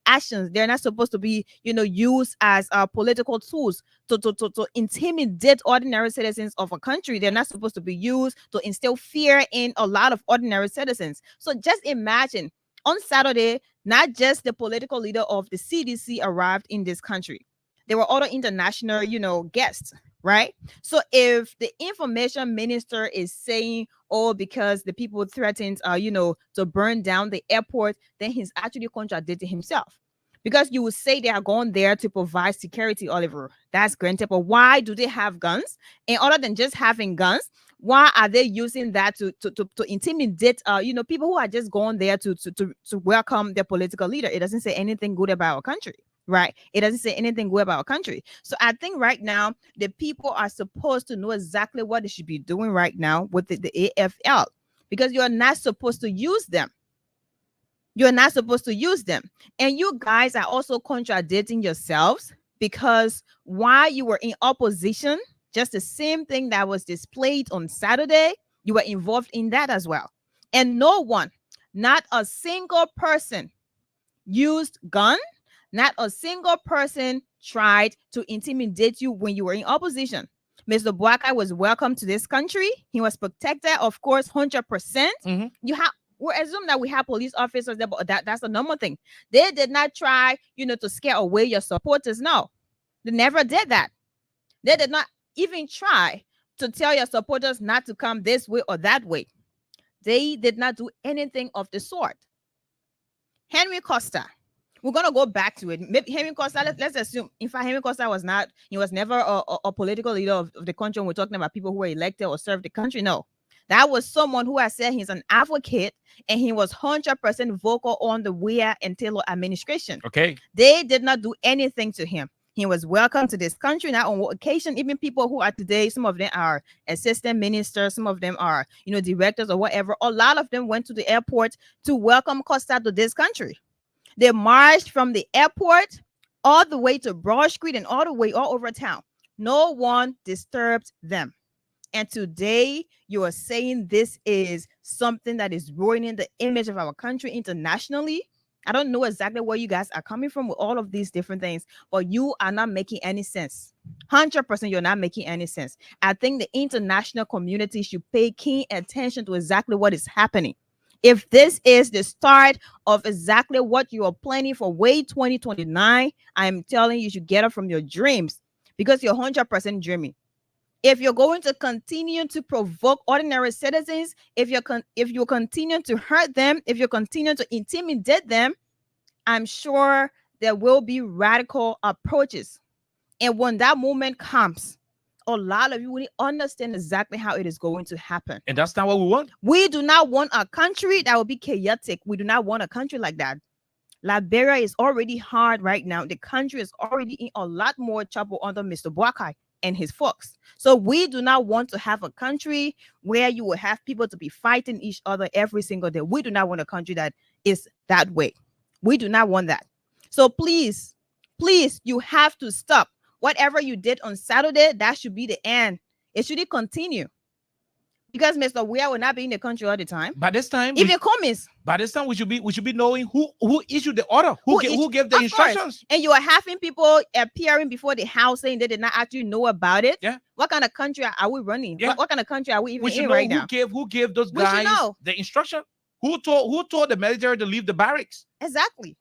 actions. They're not supposed to be, used as political tools to intimidate ordinary citizens of a country. They're not supposed to be used to instill fear in a lot of ordinary citizens. So just imagine on Saturday, not just the political leader of the CDC arrived in this country. There were other international, guests, right? So if the information minister is saying, oh, because the people threatened, to burn down the airport, then he's actually contradicting himself. Because you would say they are going there to provide security, Oliver. That's granted, but why do they have guns? And other than just having guns, why are they using that to intimidate, people who are just going there to welcome their political leader? It doesn't say anything good about our country. Right. It doesn't say anything good about our country. So I think right now the people are supposed to know exactly what they should be doing right now with the AFL, because you're not supposed to use them. You're not supposed to use them. And you guys are also contradicting yourselves, because while you were in opposition, just the same thing that was displayed on Saturday, you were involved in that as well. And no one, not a single person used gun. Not a single person tried to intimidate you when you were in opposition. Mr. Boakai was welcome to this country. He was protected, of course, 100%. We assume that we have police officers there, but that's the normal thing. They did not try, to scare away your supporters. No, they never did that. They did not even try to tell your supporters not to come this way or that way. They did not do anything of the sort. Henry Costa. We're gonna go back to it. Maybe Henry Costa. Let's assume, in fact, Henry Costa was never a political leader of the country. When we're talking about people who were elected or served the country. No, that was someone who has said he's an advocate, and he was 100% vocal on the Weah and Taylor administration. Okay, they did not do anything to him. He was welcome to this country. Now, on occasion, even people who are today, some of them are assistant ministers, some of them are, directors or whatever. A lot of them went to the airport to welcome Costa to this country. They marched from the airport all the way to Broad Street and all the way all over town. No one disturbed them. And today you are saying this is something that is ruining the image of our country internationally. I don't know exactly where you guys are coming from with all of these different things, but you are not making any sense. 100% you're not making any sense. I think the international community should pay keen attention to exactly what is happening. If this is the start of exactly what you are planning for Way 2029, I am telling you should get up from your dreams, because you're 100% dreaming. If you're going to continue to provoke ordinary citizens, if you continue to hurt them, if you continue to intimidate them, I'm sure there will be radical approaches. And when that moment comes, a lot of you will understand exactly how it is going to happen. and that's not what we want. We do not want a country that will be chaotic. We do not want a country like that. Liberia is already hard right now. The country is already in a lot more trouble under Mr. Boakai and his folks. So we do not want to have a country where you will have people to be fighting each other every single day. We do not want a country that is that way. We do not want that. So please, you have to stop. Whatever you did on Saturday, that should be the end. It shouldn't continue. Because Mr. Weah will not be in the country all the time. By this time, if it comes, by this time we should be knowing who issued the order, who gave the instructions. And you are having people appearing before the House saying they did not actually know about it. Yeah. What kind of country are we running? Yeah. What kind of country are we even We should in know right now? who gave those We should guys know. the instruction. Who told the military to leave the barracks? Exactly.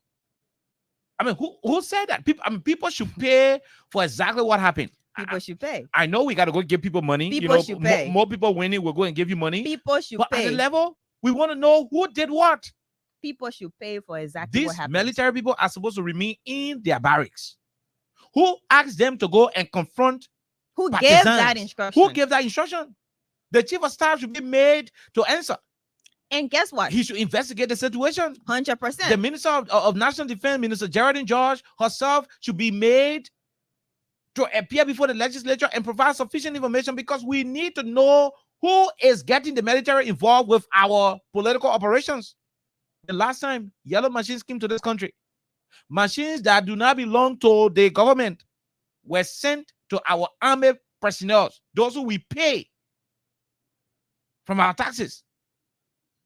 I mean, who said that? People should pay for exactly what happened. People should pay. I know we got to go give people money. People should pay. More people winning, we'll go and give you money. People should but pay. At the level, we want to know who did what. People should pay for exactly what These happened. military people are supposed to remain in their barracks. Who asked them to go and confront Who partisans? gave that instruction? Who gave that instruction? The chief of staff should be made to answer. And guess what? He should investigate the situation. 100%. The Minister of National Defense, Minister Geraldine George herself, should be made to appear before the legislature and provide sufficient information, because we need to know who is getting the military involved with our political operations. The last time yellow machines came to this country, machines that do not belong to the government, were sent to our army personnel, those who we pay from our taxes,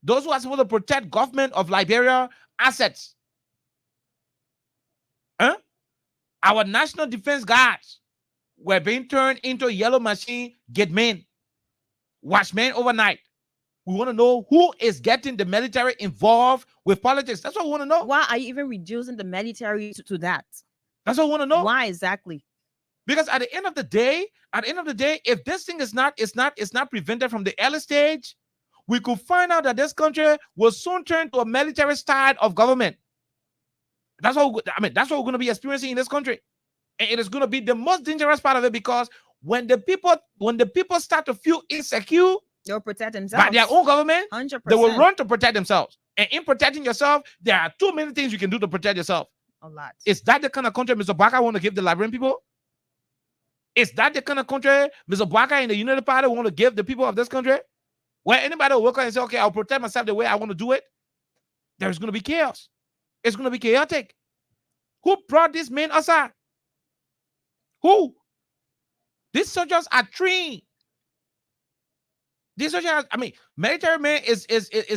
those who are supposed to protect government of Liberia assets. Our national defense guards were being turned into yellow machine gate men, watchmen overnight. We want to know who is getting the military involved with politics. That's what we want to know. Why are you even reducing the military to that? That's what we want to know. Why exactly? Because at the end of the day, if this thing is not prevented from the early stage, we could find out that this country will soon turn to a military style of government. That's what we're going to be experiencing in this country. And it is going to be the most dangerous part of it, because when the people start to feel insecure, they'll protect themselves by their own government, 100%. they will run to protect themselves. And in protecting yourself, there are too many things you can do to protect yourself. A lot. Is that the kind of country Mr. Baka want to give the Liberian people? Is that the kind of country Mr. Baka and the Unity Party want to give the people of this country? Where anybody will work out and say, okay, I'll protect myself the way I want to do it. There's going to be chaos. It's going to be chaotic. Who brought these men aside? Who? These soldiers are trained. These soldiers, military man is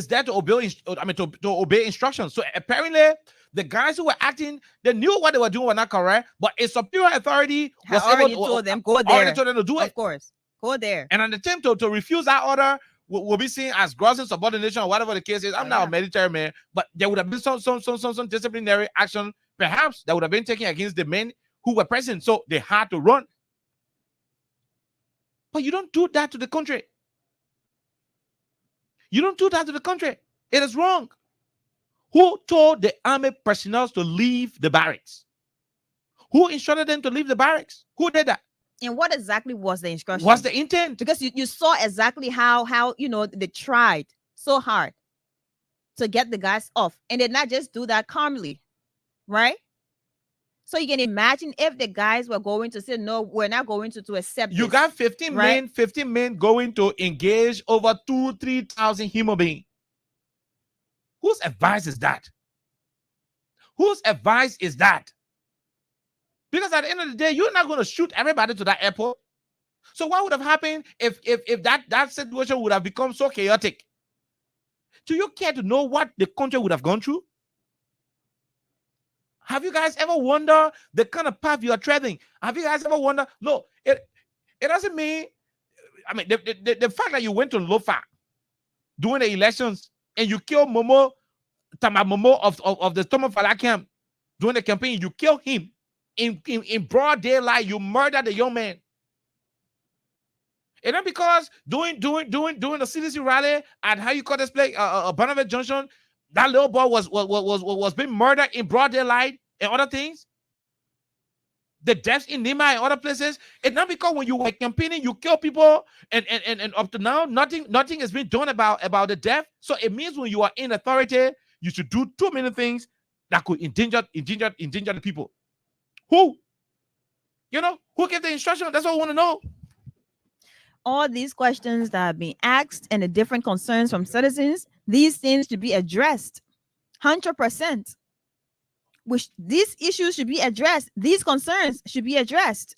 there to obey. To obey instructions. So apparently, the guys who were acting, they knew what they were doing were not correct, but a superior authority was already told them go there. Already told them to do it. Of course, go there. And an attempt to refuse that order will be seen as gross insubordination or whatever the case is. I'm not a military man, but there would have been some disciplinary action, perhaps, that would have been taken against the men who were present. So they had to run. But you don't do that to the country. You don't do that to the country. It is wrong. Who told the army personnel to leave the barracks? Who instructed them to leave the barracks? Who did that? And what exactly was the instruction? What's the intent? Because you saw exactly how they tried so hard to get the guys off, and did not just do that calmly, right? So you can imagine if the guys were going to say, no, we're not going to accept You this, got 15 men going to engage over 2,000-3,000 human beings. Whose advice is that? Whose advice is that? Because at the end of the day, you're not going to shoot everybody to that airport. So what would have happened if that situation would have become so chaotic? Do you care to know what the country would have gone through? Have you guys ever wondered the kind of path you are treading? Have you guys ever wondered? No, it doesn't mean, the fact that you went to Lofa during the elections and you killed Momo of the Thomas Fala camp during the campaign, you killed him in broad daylight. You murdered the young man. And then because doing the CDC rally at how you call this place, Bonavent Junction, that little boy was being murdered in broad daylight and other things. The deaths in Nima and other places. It's not because when you were campaigning, you kill people, and up to now, nothing has been done about the death. So it means when you are in authority, you should do too many things that could endanger the people. Who? Who gave the instruction? That's what I want to know. All these questions that are being asked and the different concerns from citizens, these things should be addressed 100%. which these issues should be addressed. These concerns should be addressed.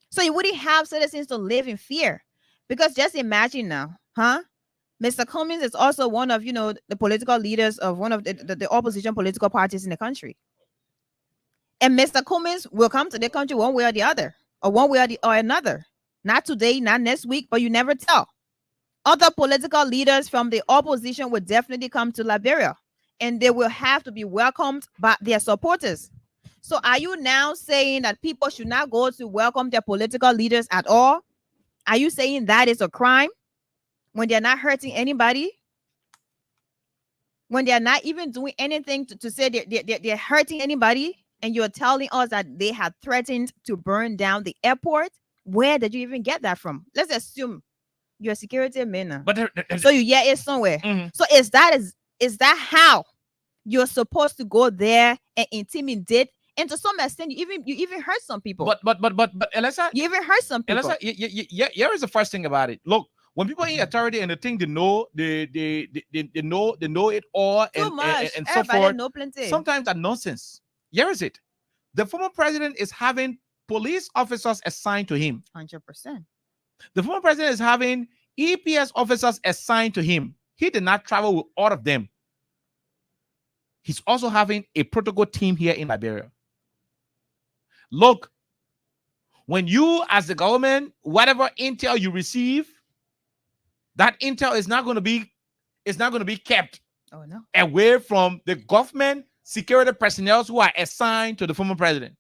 So you wouldn't have citizens to live in fear. Because just imagine now, Mr. Cummings is also one of, the political leaders of one of the opposition political parties in the country. And Mr. Cummings will come to the country one way or the other, or one way or another. Not today, not next week, but you never tell. Other political leaders from the opposition will definitely come to Liberia, and they will have to be welcomed by their supporters. So are you now saying that people should not go to welcome their political leaders at all? Are you saying that is a crime when they're not hurting anybody? When they're not even doing anything to say they're hurting anybody, and you're telling us that they had threatened to burn down the airport? Where did you even get that from? Let's assume you're a security man. But so you get it somewhere. So is that how you're supposed to go there and intimidate? And to some extent, you even hurt some people. But Elisa, you even hurt some people. Elisa, here is the first thing about it. Look, when people in authority and they think they know, they know it all, and so forth. Know plenty. Sometimes that nonsense. Here is it. The former president is having police officers assigned to him. 100%. The former president is having EPS officers assigned to him. He did not travel with all of them. He's also having a protocol team here in Liberia. Look, when you, as the government, whatever intel you receive, that intel is not going to be kept away from the government security personnel who are assigned to the former president.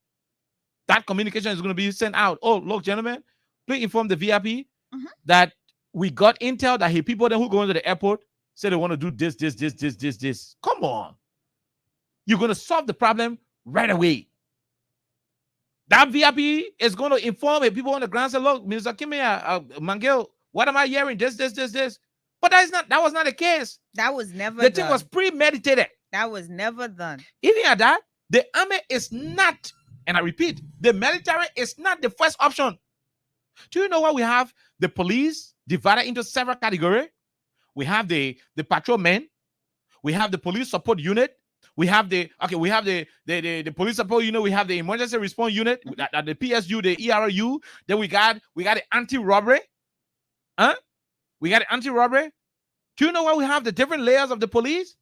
That communication is going to be sent out. Oh, look, gentlemen, please inform the VIP that we got intel that people then who go into the airport say they want to do this. Come on. You're going to solve the problem right away. That VIP is going to inform the people on the ground, say, look, Mr. Kimia, Mangel, what am I hearing? This. But that was not the case. That was never the done. thing was premeditated. That was never done. Even at that, the army is not, and I repeat, the military is not the first option. Do you know why we have the police divided into several categories? We have the patrolmen, we have the police support unit, we have the police support unit, we have the emergency response unit, the PSU, the ERU, then we got the anti-robbery. We got the anti-robbery. Do you know why we have the different layers of the police?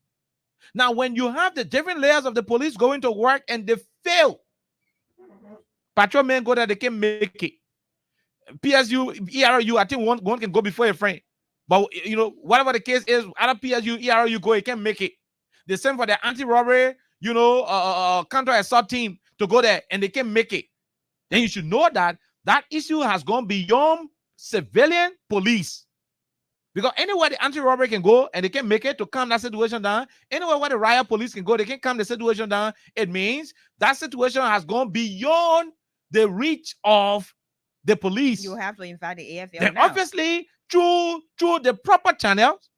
Now, when you have the different layers of the police going to work and they fail, patrolmen go there, they can make it. PSU, ERU, I think one can go before a friend. But, whatever the case is, other PSU, ERU go, it can make it. They send for the anti-robbery, counter-assault team to go there, and they can make it. Then you should know that issue has gone beyond civilian police. Because anywhere the anti-robbery can go and they can make it to calm that situation down, anywhere where the riot police can go, they can calm the situation down. It means that situation has gone beyond the reach of the police. You have to invite the AFL Then now. obviously, through the proper channels,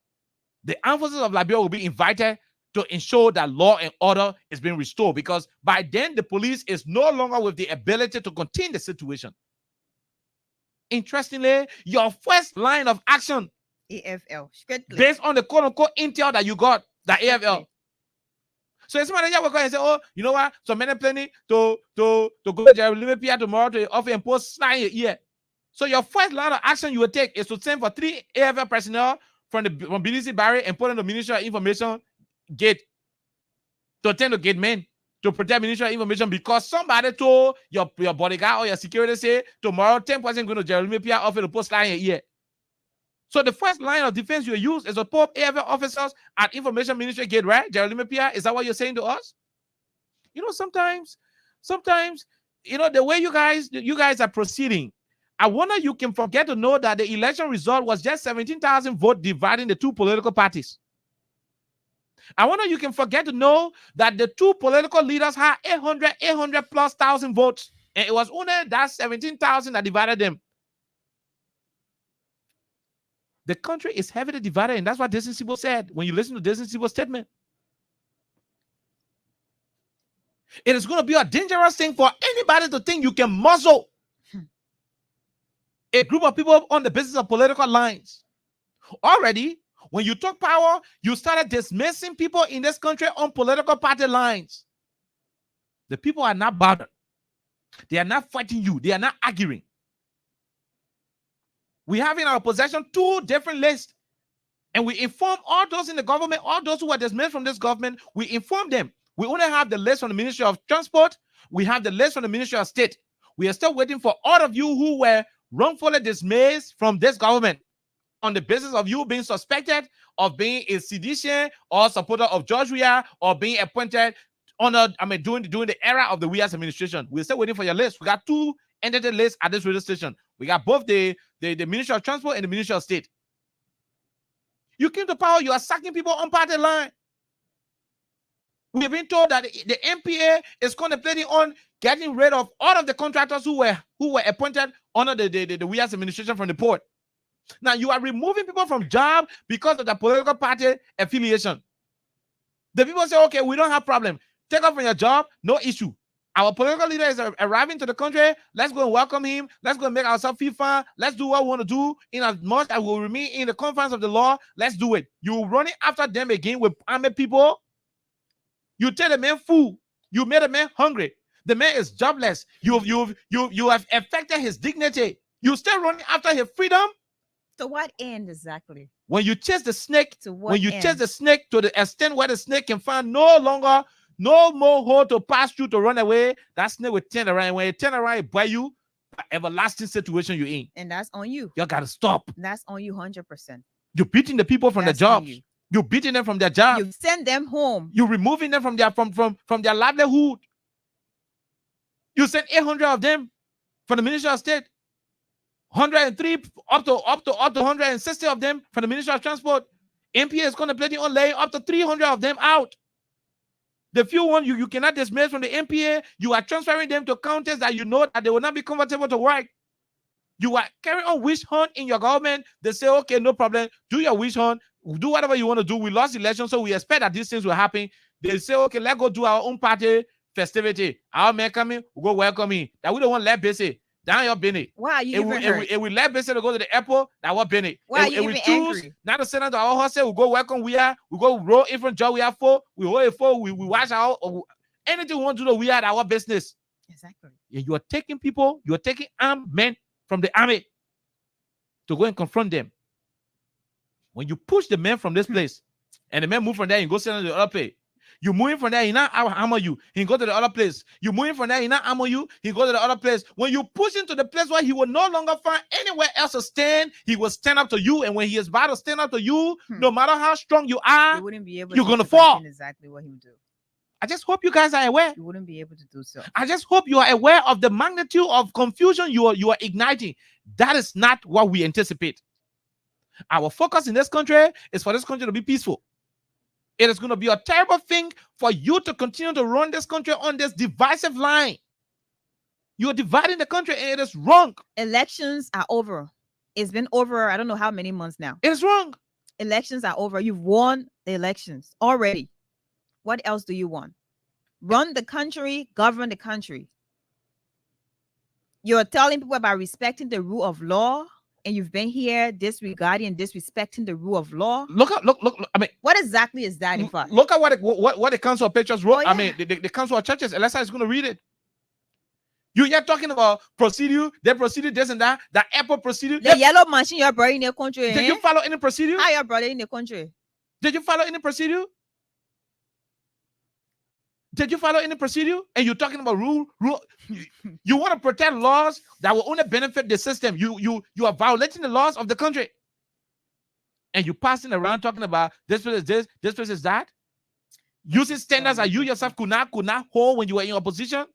the armed forces of Liberia will be invited to ensure that law and order is being restored. Because by then, the police is no longer with the ability to contain the situation. Interestingly, your first line of action, AFL, strictly based on the quote-unquote intel that you got, the AFL. So if somebody will go and say, oh, you know what? So many planning to go to Jeremy Pierre tomorrow to offer and post sign here. So your first line of action you will take is to send for 3 AFL personnel from BDC Barry and put in the Ministry of Information gate to attend to gate men to protect Ministry of Information because somebody told your bodyguard or your security say tomorrow 10% going to Jeremy Pierre offer to post line here. So the first line of defense you use is to put AFL officers at Information Ministry gate, right? Jeremy Pierre, is that what you're saying to us? Sometimes, the way you guys are proceeding, I wonder you can forget to know that the election result was just 17,000 votes dividing the 2 political parties. I wonder you can forget to know that the 2 political leaders had 800 plus thousand votes, and it was only that 17,000 that divided them. The country is heavily divided, and that's what Desmond Sibo said when you listen to Desmond Sibo's statement. It is going to be a dangerous thing for anybody to think you can muzzle a group of people on the basis of political lines. Already, When you took power, you started dismissing people in this country on political party lines. The people are not bothered. They are not fighting you. They are not arguing. We have in our possession 2 different lists. And we inform all those in the government, all those who are dismissed from this government, we inform them. We only have the list from the Ministry of Transport. We have the list from the Ministry of State. We are still waiting for all of you who were wrongfully dismissed from this government on the basis of you being suspected of being a sedition or supporter of George Weah or being appointed during the era of the Weah's administration. We're still waiting for your list. We got 2 entity lists at this radio station. We got both the Ministry of Transport and the Ministry of State. You came to power, you are sacking people on party line. We have been told that the MPA is contemplating on getting rid of all of the contractors who were appointed under the Weah's administration from the port. Now you are removing people from job because of the political party affiliation. The people say, okay, we don't have problem. Take off from your job, no issue. Our political leader is arriving to the country. Let's go and welcome him. Let's go and make ourselves feel fine. Let's do what we want to do. In as much as we will remain in the confines of the law, let's do it. You running after them again with army people. You tell the man food. You made a man hungry. The man is jobless. You have affected his dignity. You still running after his freedom. To what end exactly? When you chase the snake, chase the snake to the extent where the snake can find no more hole to pass through to run away, that snake will turn around. When it turn around, it bite you. Everlasting situation you're in. And that's on you. You gotta stop. That's on you 100%. You're beating the people from their jobs. You're beating them from their jobs. You send them home. You're removing them from their livelihood. You sent 800 of them from the Ministry of State. 103 up to 160 of them from the Ministry of Transport. MPA is contemplating on laying up to 300 of them out. The few ones you cannot dismiss from the MPA, you are transferring them to counties that you know that they will not be comfortable to work. You are carrying on witch hunt in your government. They say, okay, no problem. Do your witch hunt. Do whatever you want to do. We lost the election, so we expect that these things will happen. They say, okay, let's go do our own party festivity. Our men coming, we go welcome him. That we don't want let busy. Down your Benny. Why are you even hurt? If we let Bessy to go to the airport, that was Benny. Why are you even angry? Not to send out our horse, we go welcome we go roll in front job we are for, we hold it for, we watch out anything we want to do, we are our business. Exactly. You are taking people, you are taking armed men from the army to go and confront them. When you push the men from this place, and the men move from there and go send them to the other place. You moving from there, he not armor you. He go to the other place. You moving from there, he not armor you. He go to the other place. When you push him to the place where he will no longer find anywhere else to stand, he will stand up to you. And when he is about to stand up to you, no matter how strong you are, you wouldn't be able you're gonna fall. Exactly what he would do. I just hope you guys are aware. You wouldn't be able to do so. I just hope you are aware of the magnitude of confusion you are igniting. That is not what we anticipate. Our focus in this country is for this country to be peaceful. It is going to be a terrible thing for you to continue to run this country on this divisive line. You're dividing the country and it is wrong. Elections are over. It's been over, I don't know how many months now. It is wrong. Elections are over. You've won the elections already. What else do you want? Run the country, govern the country. You're telling people about respecting the rule of law, and you've been here disregarding and disrespecting the rule of law. Look. I mean, what exactly is that? In fact, look at what the Council of Pictures wrote. Oh, yeah. I mean, the Council of Churches. Alexa is going to read it. You're talking about procedure, they procedure, this and that, the Apple procedure. The yellow machine you're brought in the country. Did you follow any procedure? How you brought it in the country? Did you follow any procedure? Did you follow any procedure? And you're talking about rule. You want to protect laws that will only benefit the system. You are violating the laws of the country. And you're passing around talking about this place is this place is that. Using standards that you yourself could not hold when you were in opposition.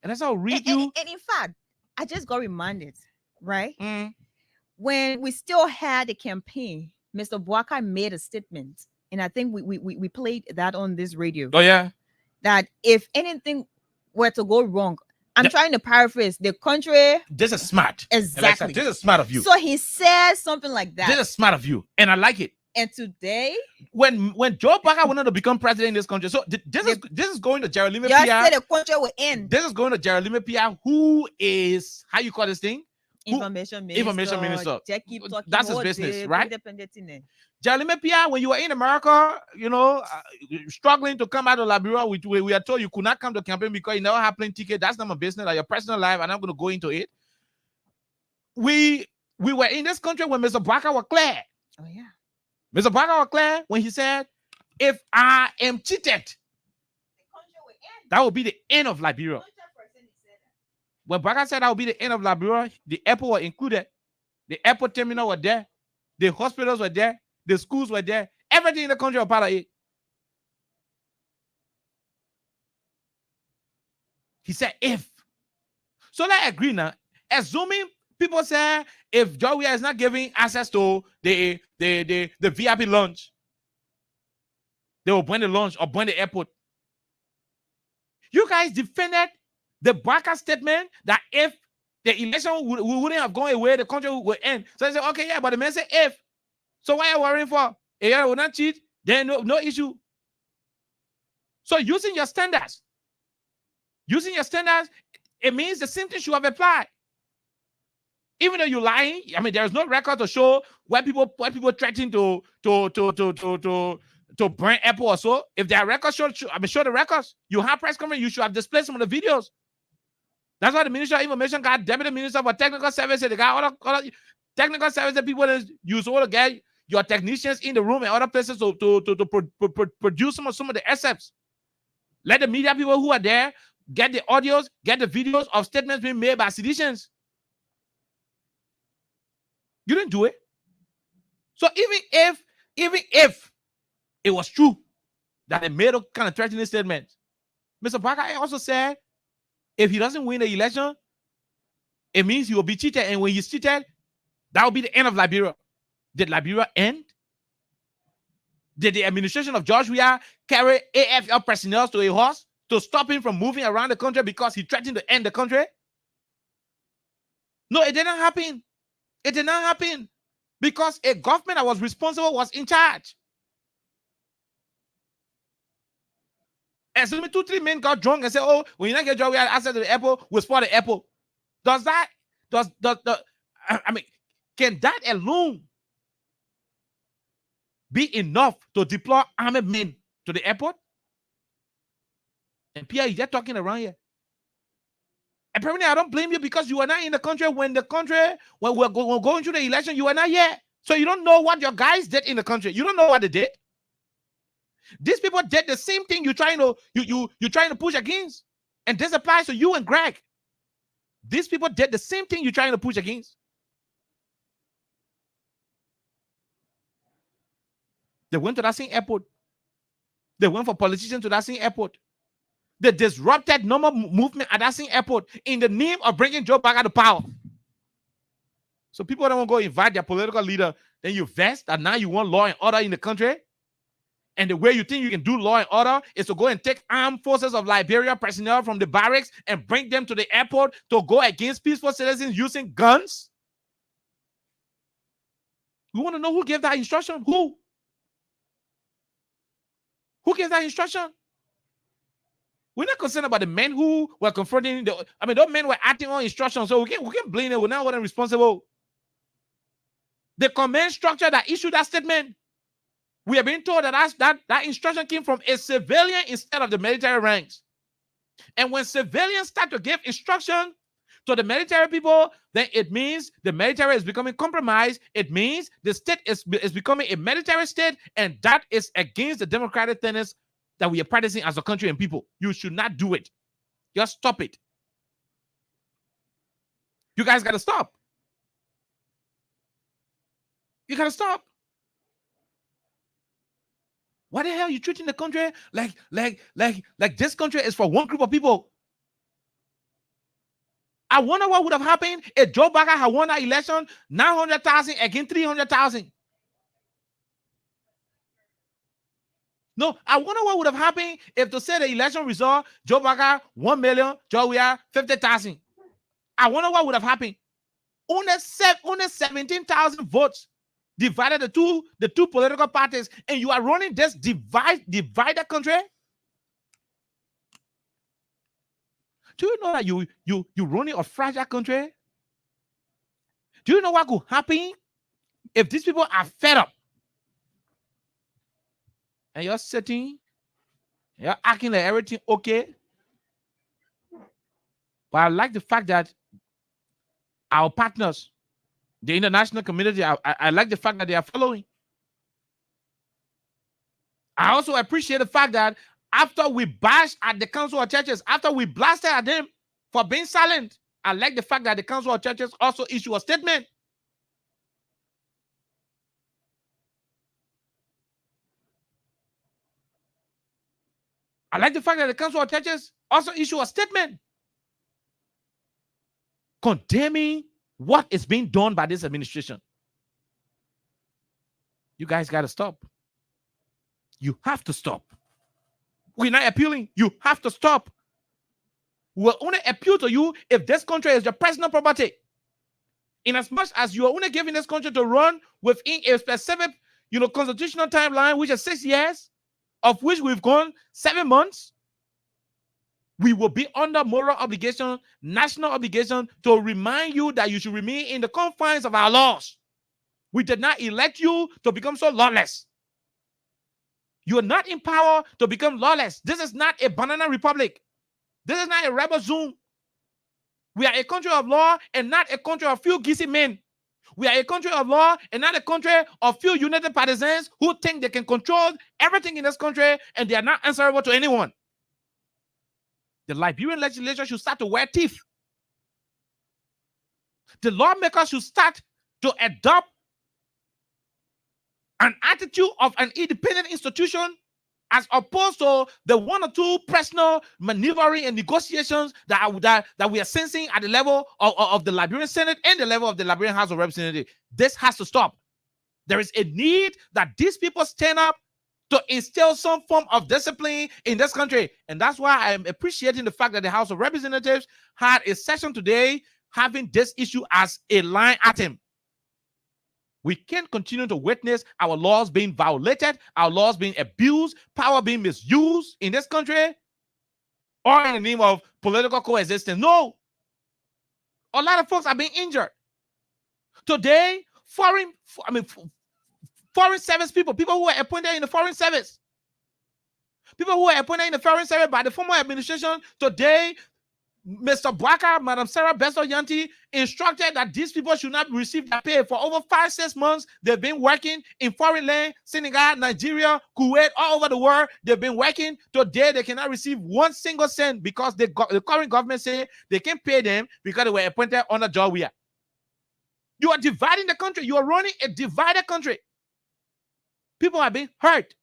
And that's how I'll read you. And in fact, I just got reminded, right? When we still had the campaign, Mr. Bwaka made a statement. And I think we played that on this radio. Oh, yeah. That if anything were to go wrong, I'm trying to paraphrase, the country. This is smart. Exactly. Alexa, this is smart of you. So he said something like that. This is smart of you. And I like it. And today, when Joe Biden wanted to become president in this country, so this is going to Jeremy PR. You said the country will end. This is going to Jeremy PR, who is, how you call this thing? Information minister. Just keep talking. That's his all business, day, right? independent in it. Jalime Pia, when you were in America, struggling to come out of Liberia, we are told you could not come to campaign because you never have plane ticket. That's not my business, like your personal life, and I'm going to go into it. We were in this country when Mr. Barker was clear. Oh, yeah. Mr. Barker was clear when he said, if I am cheated, that will be the end of Liberia. When Barker said that will be the end of Liberia, the airport was included. The airport terminal was there. The hospitals were there. The schools were there. Everything in the country was part of it. He said, if. So let's agree now. Assuming people say if Georgia is not giving access to the VIP lounge, they will burn the lounge or burn the airport. You guys defended the Barker statement that if the election wouldn't have gone away, the country would end. So I said, okay, yeah, but the man said if. So why are you worrying for? If you will not cheat, then no issue. So using your standards, it means the same thing should have applied. Even though you're lying, I mean, there's no record to show where people threatening to burn airport or so. If there are records, show the records. You have press conference, you should have displayed some of the videos. That's why the Minister of Information got Deputy Minister for Technical Services. They got other technical services people that use all to get your technicians in the room and other places to produce some of the excerpts. Let the media people who are there get the audios, get the videos of statements being made by citizens. You didn't do it. So even if it was true that they made a kind of threatening statement, Mr. Barker also said if he doesn't win the election, it means he will be cheated. And when he's cheated, that will be the end of Liberia. Did Liberia end? Did the administration of George Weah carry AFL personnel to a horse to stop him from moving around the country because he threatened to end the country? No, it didn't happen. It did not happen because a government that was responsible was in charge. And so 2-3 men got drunk and said, "Oh, when you not get drunk, we had access to the airport. We'll spot the airport." Can that alone be enough to deploy armed men to the airport? And Pierre, you're talking around here. Apparently, I don't blame you because you are not in the country when we're going through the election. You are not here, so you don't know what your guys did in the country. You don't know what they did. These people did the same thing you're trying to push against, and this applies to you and Greg. These people did the same thing you're trying to push against. They went to that same airport. They went for politicians to that same airport. They disrupted normal movement at that same airport in the name of bringing Joe back to power. So people don't want to go invite their political leader. Then you vest that now you want law and order in the country. And the way you think you can do law and order is to go and take armed forces of Liberia personnel from the barracks and bring them to the airport to go against peaceful citizens using guns. We want to know who gave that instruction. Who gave that instruction? We're not concerned about the men who were confronting those men were acting on instructions, so we can blame them. We're not responsible. The command structure that issued that statement, we have been told that instruction came from a civilian instead of the military ranks. And when civilians start to give instruction to the military people, then it means the military is becoming compromised. It means the state is becoming a military state, and that is against the democratic tenets that we are practicing as a country and people. You should not do it. Just stop it. You guys got to stop. You got to stop. Why the hell are you treating the country like this country is for one group of people? I wonder what would have happened if Joe Biden had won that election 900,000 against 300,000. No, I wonder what would have happened if, to say the election result, Joe Biden 1 million, Joe Weah 50,000. I wonder what would have happened. Only 17,000 votes divided the two political parties, and you are running this divided country. Do you know that you running a fragile country? Do you know what could happen if these people are fed up? And you're sitting, you're acting like everything okay. But I like the fact that our partners, the international community, I like the fact that they are following. I also appreciate the fact that after we bashed at the Council of Churches, after we blasted at them for being silent, I like the fact that the Council of Churches also issue a statement. I like the fact that the Council of Churches also issue a statement condemning what is being done by this administration. You guys got to stop. You have to stop. We're not appealing. You have to stop. We'll only appeal to you if this country is your personal property. In as much as you are only giving this country to run within a specific, constitutional timeline, which is 6 years, of which we've gone 7 months, we will be under moral obligation, national obligation, to remind you that you should remain in the confines of our laws. We did not elect you to become so lawless. You are not in power to become lawless. This is not a banana republic. This is not a rebel zone. We are a country of law and not a country of few gizzy men. We are a country of law and not a country of few united partisans who think they can control everything in this country and they are not answerable to anyone. The Liberian legislature should start to wear teeth. The lawmakers should start to adopt an attitude of an independent institution as opposed to the 1 or 2 personal maneuvering and negotiations that we are sensing at the level of the Liberian Senate and the level of the Liberian House of Representatives. This has to stop. There is a need that these people stand up to instill some form of discipline in this country. And that's why I am appreciating the fact that the House of Representatives had a session today having this issue as a line item. We can't continue to witness our laws being violated, our laws being abused, power being misused in this country, or in the name of political coexistence. No. A lot of folks are being injured. Today, foreign service people who are appointed in the foreign service, by the former administration, today, Mr. Boaka, Madam Sarah Besso-Yanti instructed that these people should not receive their pay. For over 5-6 months, they've been working in foreign land, Senegal, Nigeria, Kuwait, all over the world. They've been working. Today, they cannot receive 1 single cent because the current government say they can't pay them because they were appointed under Jawia. You are dividing the country. You are running a divided country. People are being hurt.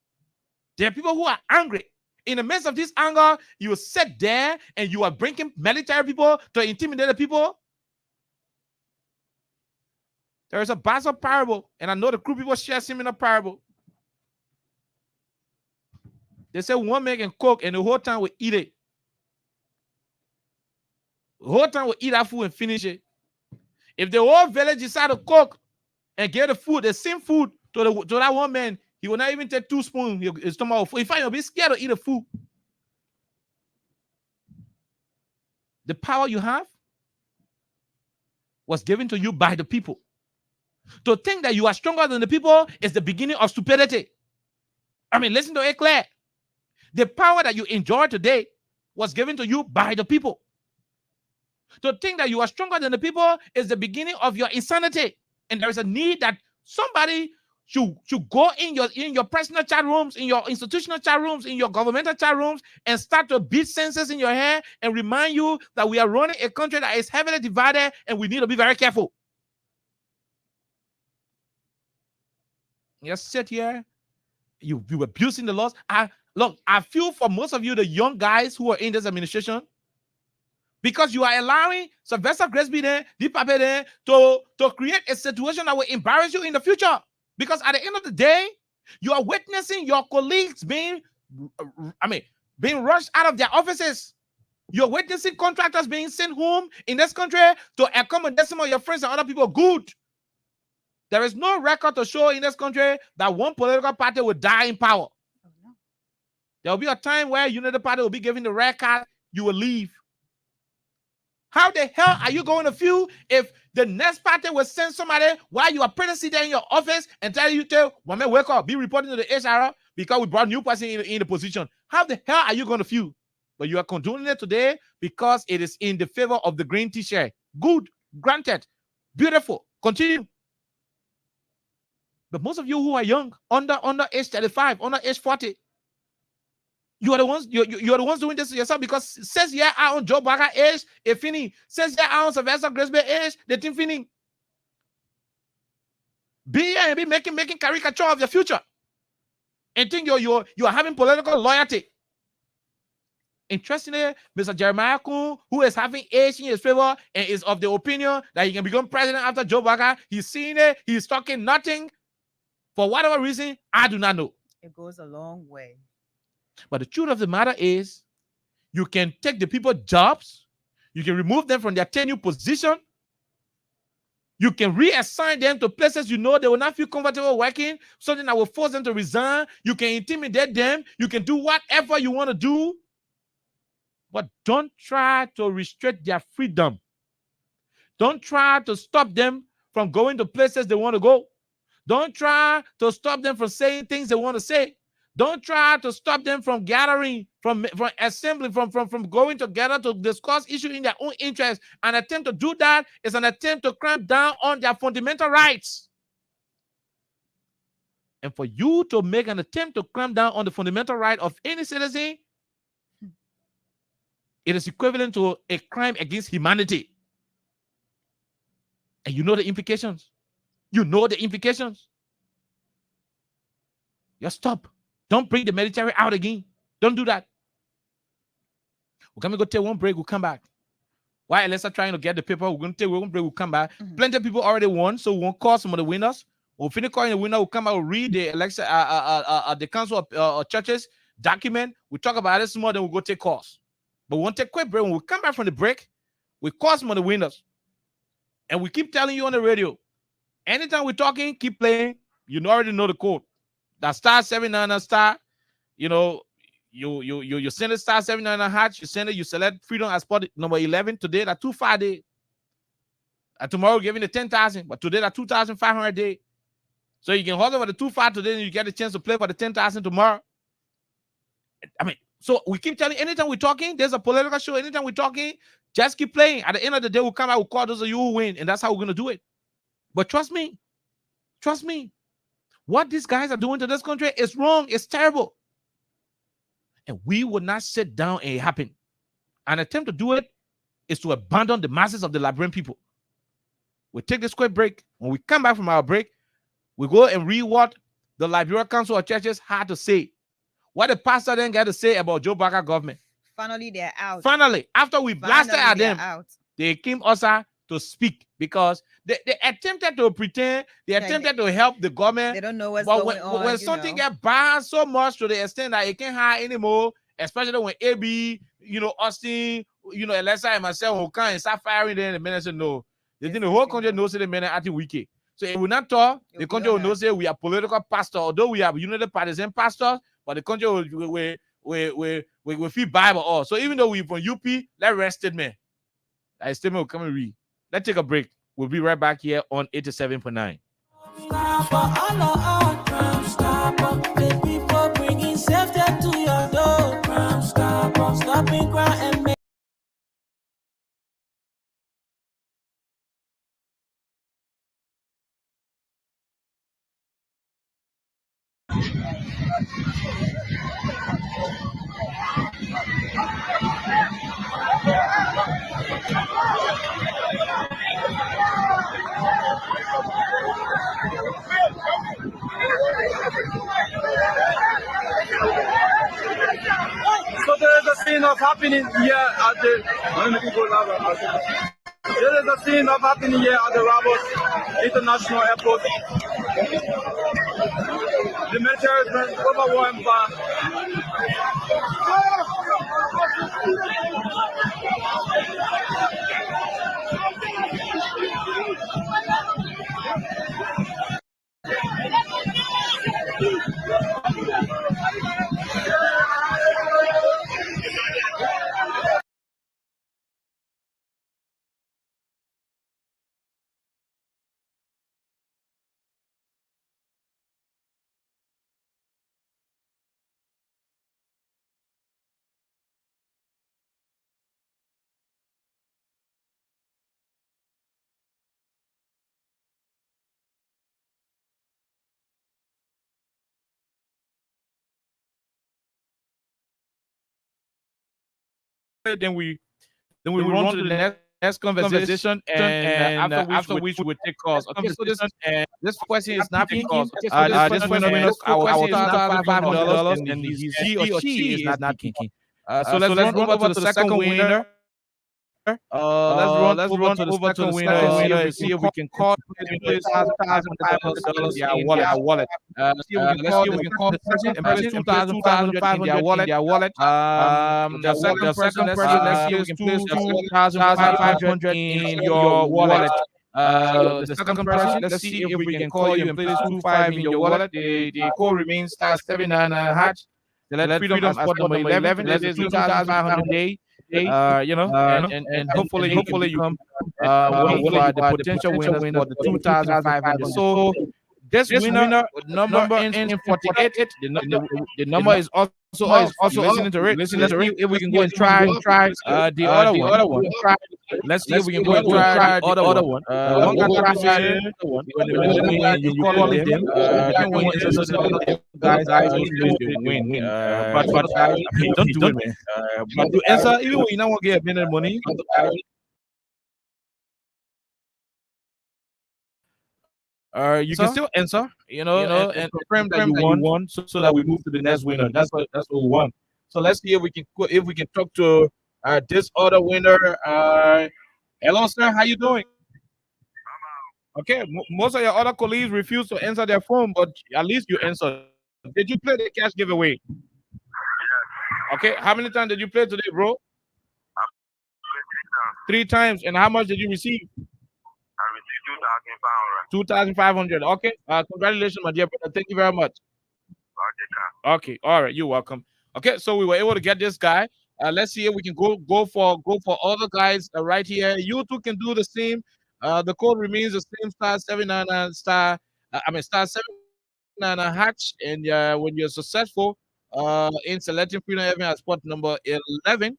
There are people who are angry. In the midst of this anger, you sit there and you are bringing military people to intimidate the people. There is a Basel parable, and I know the group people share similar parable. They say one man can cook and the whole time we eat it. The whole time we eat that food and finish it. If the whole village decide to cook and get the food, the same food to that one man, he will not even take 2 spoons. His stomach will full. In fact, he'll be scared to eat the food. The power you have was given to you by the people. To think that you are stronger than the people is the beginning of stupidity. I mean, listen to it clear. The power that you enjoy today was given to you by the people. To think that you are stronger than the people is the beginning of your insanity. And there is a need that somebody should go in your personal chat rooms, in your institutional chat rooms, in your governmental chat rooms, and start to beat senses in your head and remind you that we are running a country that is heavily divided and we need to be very careful. Just sit here, you abusing the laws. Look, I feel for most of you, the young guys who are in this administration, because you are allowing Sylvester Gresby there, Deep Pape there, to create a situation that will embarrass you in the future. Because at the end of the day, you are witnessing your colleagues being rushed out of their offices. You're witnessing contractors being sent home in this country to accommodate some of your friends and other people. Good. There is no record to show in this country that one political party will die in power. There will be a time where United Party will be given the red card. You will leave. How the hell are you going to feel if the next party will send somebody while you are present there in your office and tell you to, woman, wake up, be reporting to the HR because we brought new person in the position? How the hell are you going to feel? But you are condoning it today because it is in the favor of the green t-shirt. Good, granted, beautiful, continue. But most of you who are young, under age 35, under age 40, you are the ones doing this to yourself because says yeah on Joe Barker age, it fini. Says yeah on Sylvester Grisby age, the thing fini. Be making caricature of your future and think you're having political loyalty. Interestingly, Mr. Jeremiah Kuhn, who is having age in his favor and is of the opinion that he can become president after Joe Barker, he's seeing it, he's talking nothing. For whatever reason, I do not know. It goes a long way. But the truth of the matter is, you can take the people jobs, you can remove them from their tenure position, you can reassign them to places you know they will not feel comfortable working, something that will force them to resign. You can intimidate them, you can do whatever you want to do. But don't try to restrict their freedom. Don't try to stop them from going to places they want to go. Don't try to stop them from saying things they want to say. Don't try to stop them from gathering, from assembly, from going together to discuss issues in their own interest. An attempt to do that is an attempt to cramp down on their fundamental rights. And for you to make an attempt to cramp down on the fundamental right of any citizen, it is equivalent to a crime against humanity. And you know the implications. You know the implications. Just stop. Don't bring the military out again. Don't do that. We're going to go take one break. We'll come back. While Alessa trying to get the paper, we're going to take one break. We'll come back. Plenty of people already won, so we won't call some of the winners. We'll finish calling the winner. We'll come out. We'll read the election, the Council of Churches document. We'll talk about it some more. Then we'll go take calls. But we won't take a quick break. When we come back from the break, we call some of the winners. And we keep telling you on the radio, anytime we're talking, keep playing. You already know the code. That star 799 star, you send it star 799 hatch, you send it, you select freedom as spot number 11 today, that 2-5 day. Tomorrow we're giving the 10,000, but today that 2,500 day. So you can hold over the 2-5 today and you get a chance to play for the 10,000 tomorrow. I mean, so we keep telling, anytime we're talking, there's a political show, anytime we're talking, just keep playing. At the end of the day, we'll come out, we'll call those of you who win, and that's how we're going to do it. But trust me, what these guys are doing to this country is wrong, it's terrible. And we will not sit down and it happen. An attempt to do it is to abandon the masses of the Liberian people. We'll take this quick break. When we come back from our break, we go and read what the Liberian Council of Churches had to say. What the pastor then got to say about Joe Barker government. Finally, they're out. Finally, after we blasted at them, they came also to speak because they attempted to pretend, they attempted to help the government. They don't know what's going on. When something get bad so much to the extent that it can't hire anymore, especially when AB, Austin, Alessa and myself will come and start firing them, the minister no. They think the whole country knows the men are acting wicked. So if we not talk, the country will know say we are political pastors, although we have united partisan pastors, but the country will feel Bible all. So even though we from UP, let's rest it, man. That statement will come and read. Let's take a break. We'll be right back here on 87.9. So there is a scene of happening here at the. There is a scene of happening here at the Rabos International Airport. The military has been overwhelmed by then we run to the next conversation, and after which we would take calls. Okay, so this question is not picking. This question, our $2,500, and he or she is not picking. So let's run over to the second winner. Let's run over to the second winner and see if we can call and place $2,500 in their wallet. Let's see if we can call the person and place $2,500 in their wallet. The second person, let's see if we can place $2,500 in your wallet. The second person, let's see if we can call you and place 25 in your wallet. The code remains *79 hatch. Select freedom as spot number 11. That is 2,500 day. And hopefully you become one of the potential winners for the 2,500. So this winner number ends in 48. The number is also listening to it. Let's see if we can go and try the other one. Let's see if we can go and try the other one. One guy tries when you call them. When you answer the guys usually win. But don't do it, man. But to answer, even when you don't want to get a minute money. You can still answer, and confirm that you won, so that we move to the next winner. That's what we want. So let's see if we can talk to this other winner. Hello, sir. How you doing? Okay. Most of your other colleagues refuse to answer their phone, but at least you answered. Did you play the cash giveaway? Okay. How many times did you play today, bro? 3 times. And how much did you receive? 2,500. Okay. Congratulations, my dear brother. Thank you very much. Okay. All right. You're welcome. Okay. So we were able to get this guy. Let's see if we can go for other guys right here. You two can do the same. The code remains the same. *79 *79 hatch. And when you're successful in selecting freedom event as spot number 11,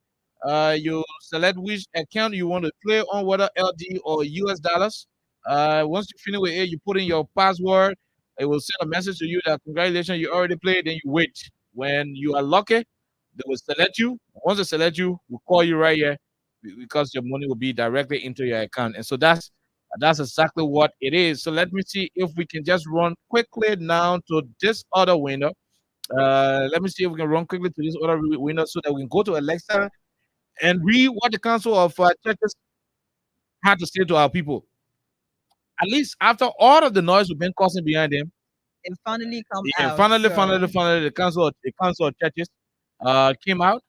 you select which account you want to play on, whether LD or US dollars. Once you finish with it, you put in your password. It will send a message to you that congratulations, you already played. Then you wait. When you are lucky, they will select you. Once they select you, we'll call you right here because your money will be directly into your account. And so that's exactly what it is. So let me see if we can just run quickly now to this other winner. Let me see if we can run quickly to this other winner so that we can go to Alexa and read what the Council of Churches had to say to our people. At least after all of the noise we've been causing behind them, it finally come out. Finally, the Council of Churches came out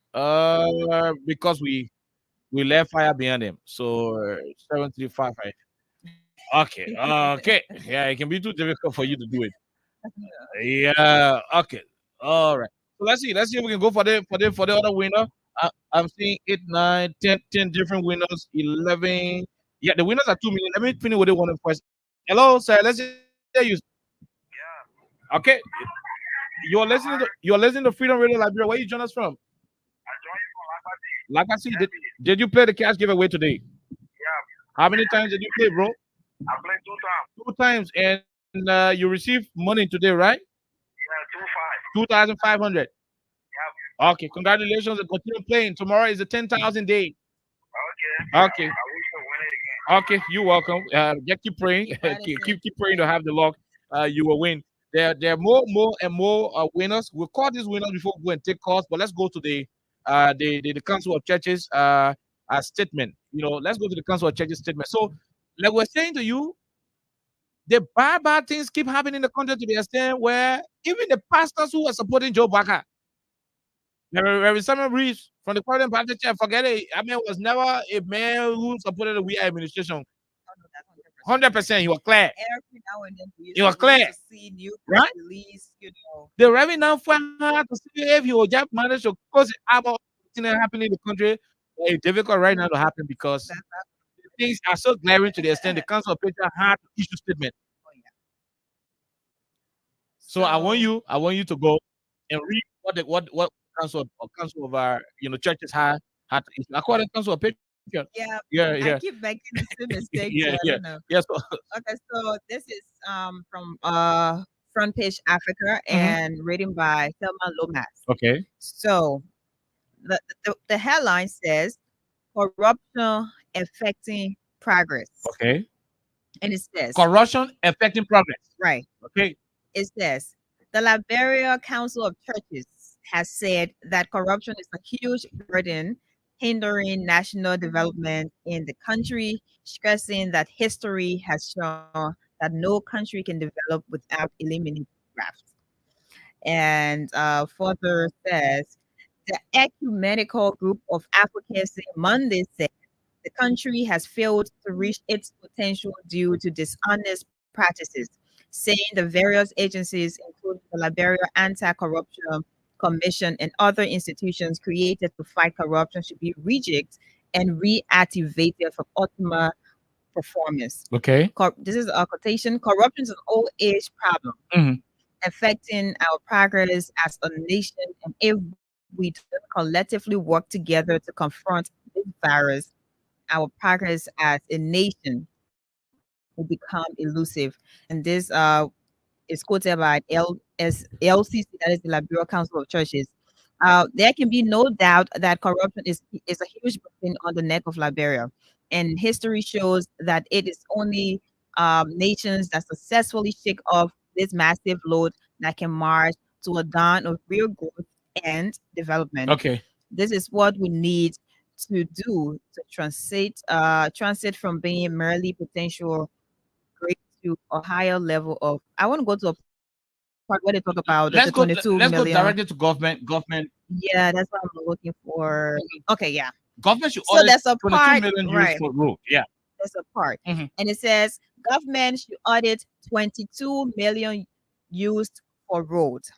because we left fire behind them. So 7355. Okay. Yeah, it can be too difficult for you to do it. Yeah. Okay. All right. So let's see if we can go for the other winner. I'm seeing 8, 9, 10 different winners. 11. Yeah, the winners are 2 million. Let me finish with the one first. Hello, sir. Let's hear you. Yeah. Okay. You're listening to Freedom Radio Liberia. Where you join us from? I joined you from Lagasi. Did you play the cash giveaway today? Yeah. How many times did you play, bro? I played 2 times. 2 times, and you received money today, right? Yeah, 2,500. Yeah. Okay, congratulations and continue playing. Tomorrow is the 10,000 day. Okay. Okay. I wish to win it again. Okay, you're welcome. Just keep praying. keep praying to have the luck. You will win. There are more and more winners. We'll call these winners before we go and take calls. But let's go to the Council of Churches statement. Let's go to the Council of Churches statement. So, like we're saying to you, the bad things keep happening in the country to the extent where even the pastors who are supporting Joe Baka, Reverend Samuel Reeves from the Current Party Church, forget it. I mean, was never a man who supported the WEA administration. 100%, he was clear. Every now and then he was clear. To see new right? Release, The Reverend now found hard to see if he will just manage to cause it about things happening in the country. It's difficult right now to happen because things are so glaring to the extent the Council of Patriarchs had to issue statement. So I want you to go and read what Council of our churches had to issue. According to Council of Patriarchs. Yeah. I keep making the same mistake. Yeah. Yes. Okay, so this is from Front Page Africa and written by Thelma Lomas. Okay. So The headline says corruption affecting progress. Okay. And it says corruption affecting progress. Right. Okay. It says the Liberia Council of Churches has said that corruption is a huge burden hindering national development in the country, stressing that history has shown that no country can develop without eliminating graft. And further says the Ecumenical Group of Advocacy Monday said the country has failed to reach its potential due to dishonest practices, saying the various agencies, including the Liberia Anti-Corruption Commission and other institutions created to fight corruption, should be rejected and reactivated for optimal performance. Okay. This is a quotation. Corruption is an old age problem affecting our progress as a nation, and if we don't collectively work together to confront this virus, our progress as a nation will become elusive. And this is quoted by LCC, that is the Liberia Council of Churches. There can be no doubt that corruption is a huge burden on the neck of Liberia, and history shows that it is only nations that successfully shake off this massive load that can march to a dawn of real growth and development. Okay. This is what we need to do to transit from being merely potential great to a higher level of. I want to go to a part where they talk about Let's the go. 22 Let's go million. directly to government. Government. Yeah, that's what I'm looking for. Okay, yeah. Government should So audit that's a 22 part, million used right? for road. Yeah. That's a part, Mhm. and it says government should audit 22 million used for roads.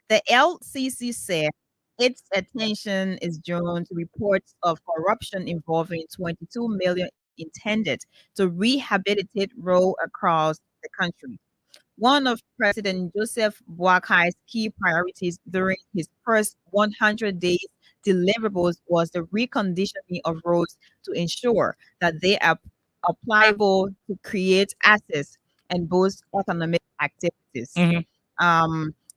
The LCC said its attention is drawn to reports of corruption involving 22 million intended to rehabilitate roads across the country. One of President Joseph Boakai's key priorities during his first 100 days deliverables was the reconditioning of roads to ensure that they are pliable to create access and boost economic activities. Mhm.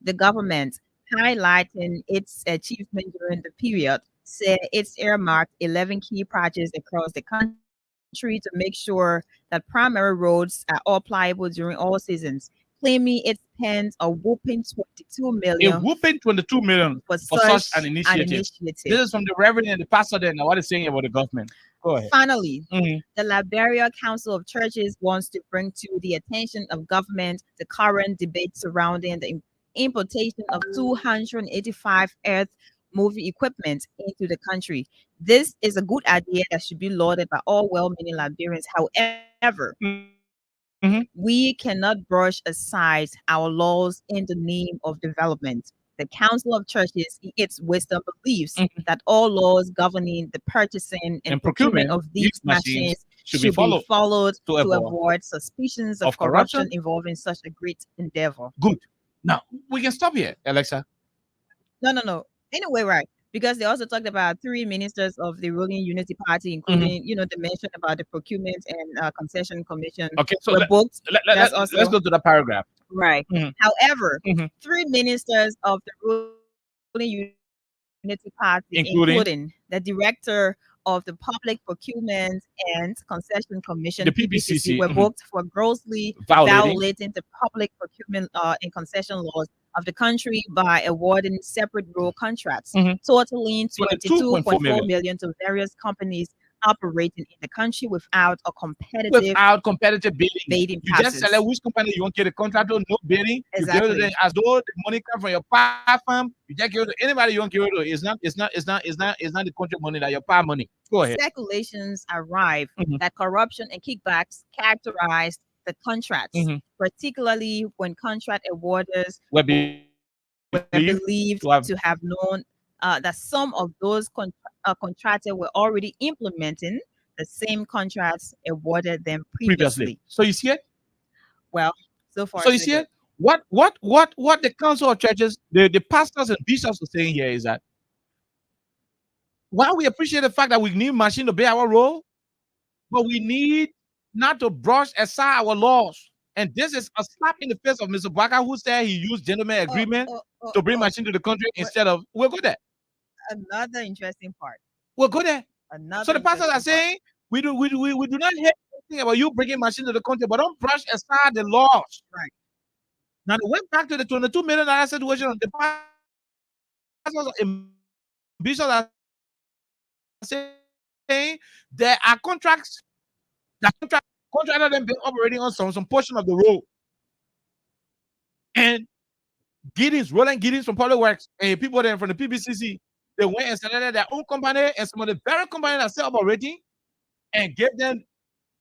The government, highlighting its achievement during the period, said it's earmarked 11 key projects across the country to make sure that primary roads are all pliable during all seasons, claiming it spent a whopping 22 A million whooping 22 million for for such such an initiative. initiative. This is from the reverend and the pastor there. Now, what is saying about the government? Go ahead. Finally, Mhm. the Liberia Council of Churches wants to bring to the attention of government the current debate surrounding the importation of 285 earth moving equipment into the country. This is a good idea that should be lauded by all well-meaning Liberians. However, we cannot brush aside our laws in the name of development. The Council of Churches, in its wisdom, believes that all laws governing the purchasing and procurement of these machines should be followed to avoid suspicions of corruption involving such a great endeavor. Good. Now we can stop here, Alexa. No. Anyway, right. Because they also talked about 3 ministers of the ruling Unity Party, including, they mentioned about the procurement and concession commission. Okay, so were booked. That's let's also go to the paragraph. right. Mhm. However, Mhm. 3 ministers of the ruling Unity Party, Including? including the director of the Public Procurement and Concession Commission, The PPCC, PPCC, were mhm. booked for grossly violating the public procurement and concession laws of the country by awarding separate road contracts Mhm. totaling 22.4 22.4 million to various companies operating in the country without a competitive bidding. bidding You just process. select which company you want to get a contract to, no bidding. You give it to Exactly. them as though the money comes from your farm. You just give it to anybody you want to give it to. It's not the country money, that your farm money. Go ahead. Speculations arrive Mhm. that corruption and kickbacks characterized the contracts, Mhm. particularly when contract awarders Were were believed to have known that some of those contractors were already implementing the same contracts awarded them previously. So you see it? Well, so far, So you so see good. it? What the council of churches, the pastors and bishops are saying here is that while we appreciate the fact that we need machine to play our role, but we need not to brush aside our laws. And this is a slap in the face of Mr. Baka, who said he used gentleman agreement to bring machine to the country instead of we'll go there. Another interesting part. We'll go there. Another So the pastors are interesting part. saying we do not hear anything about you bringing machines to the country, but don't brush aside the laws. Right. Now they went back to the $22 million situation. The pastors and bishops are saying there are contracts that contractor them been operating on some portion of the road. And Roland Giddings from Public Works and people there from the PBCC, they went and started their own company, and some of the very companies that set up operating and gave them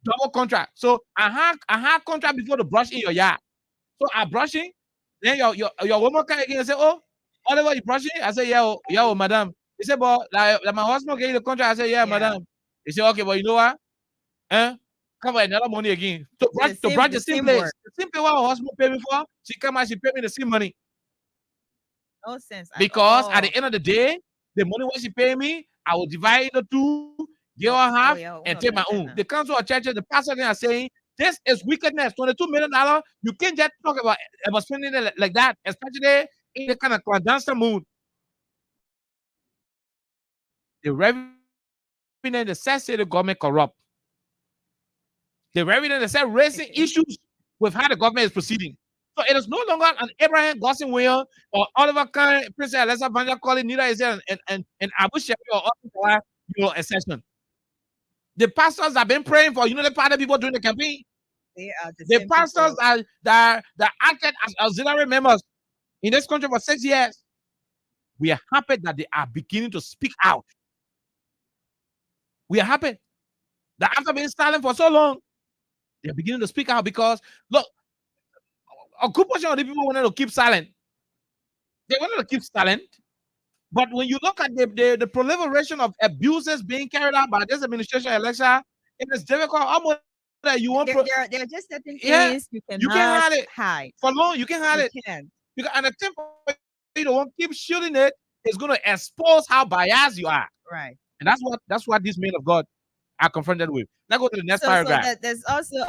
double contract. So I had contract before the brush in your yard. So I brushing, then your woman come again and say, "Oh, Oliver, you brushing?" I say, "Yeah, madam." He said, "But like my husband gave you the contract." I said, "Yeah, madam." He said, "Okay, but you know what? Come on, another money again. To brush the same place. work. The same place what my husband pay me for, she come out, she pay me the same money. No sense. Because at the end of the day, the money what she pay me, I will divide into two, give her half, and take my own. The council of churches, the pastor are saying, this is wickedness. $22 million. You can't just talk about spending it like that, especially in the kind of clandestine mood. The revenue, the say the government corrupt. The revenue that said raising issues with how the government is proceeding. So it is no longer an Abraham Gosling William or Oliver Kahn, Princess Alexa Vanja calling, neither is it an Abu Shafi or exception. The pastors have been praying for the part of people during the campaign. The pastors that acted as auxiliary members in this country for 6 years. We are happy that they are beginning to speak out. We are happy that after being silent for so long, they're beginning to speak out because, look, a good portion of the people wanted to keep silent. They wanted to keep silent. But when you look at the proliferation of abuses being carried out by this administration, Alexa, it is difficult. Almost that you want. There are just certain things you cannot hide. For long, you can hide it. Because at the temple, you don't keep shooting it. It's going to expose how biased you are. Right. And that's what these men of God are confronted with. Now go to the next paragraph. So there's also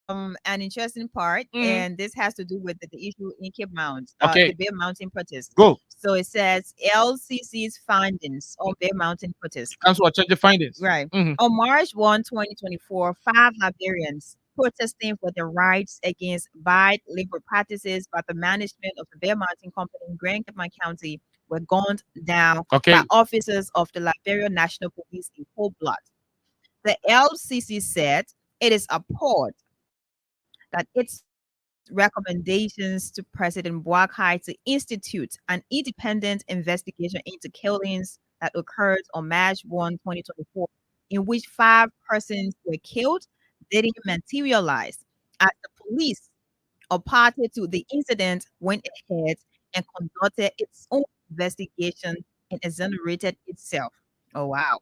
an interesting part, and this has to do with the issue in Cape Mount, the Bear Mountain protest. Go. So it says LCC's findings on Bear Mountain protest. Council will check the findings. Right. On March 1, 2024, 5 Liberians protesting for their rights against bad labor practices by the management of the Bear Mountain Company in Grand Cape County were gunned down by officers of the Liberia National Police in cold blood. The LCC said it is appalled that its recommendations to President Boakai to institute an independent investigation into killings that occurred on March 1, 2024, in which 5 persons were killed, didn't materialize, as the police or party to the incident went ahead and conducted its own investigation and exonerated itself. Oh, wow.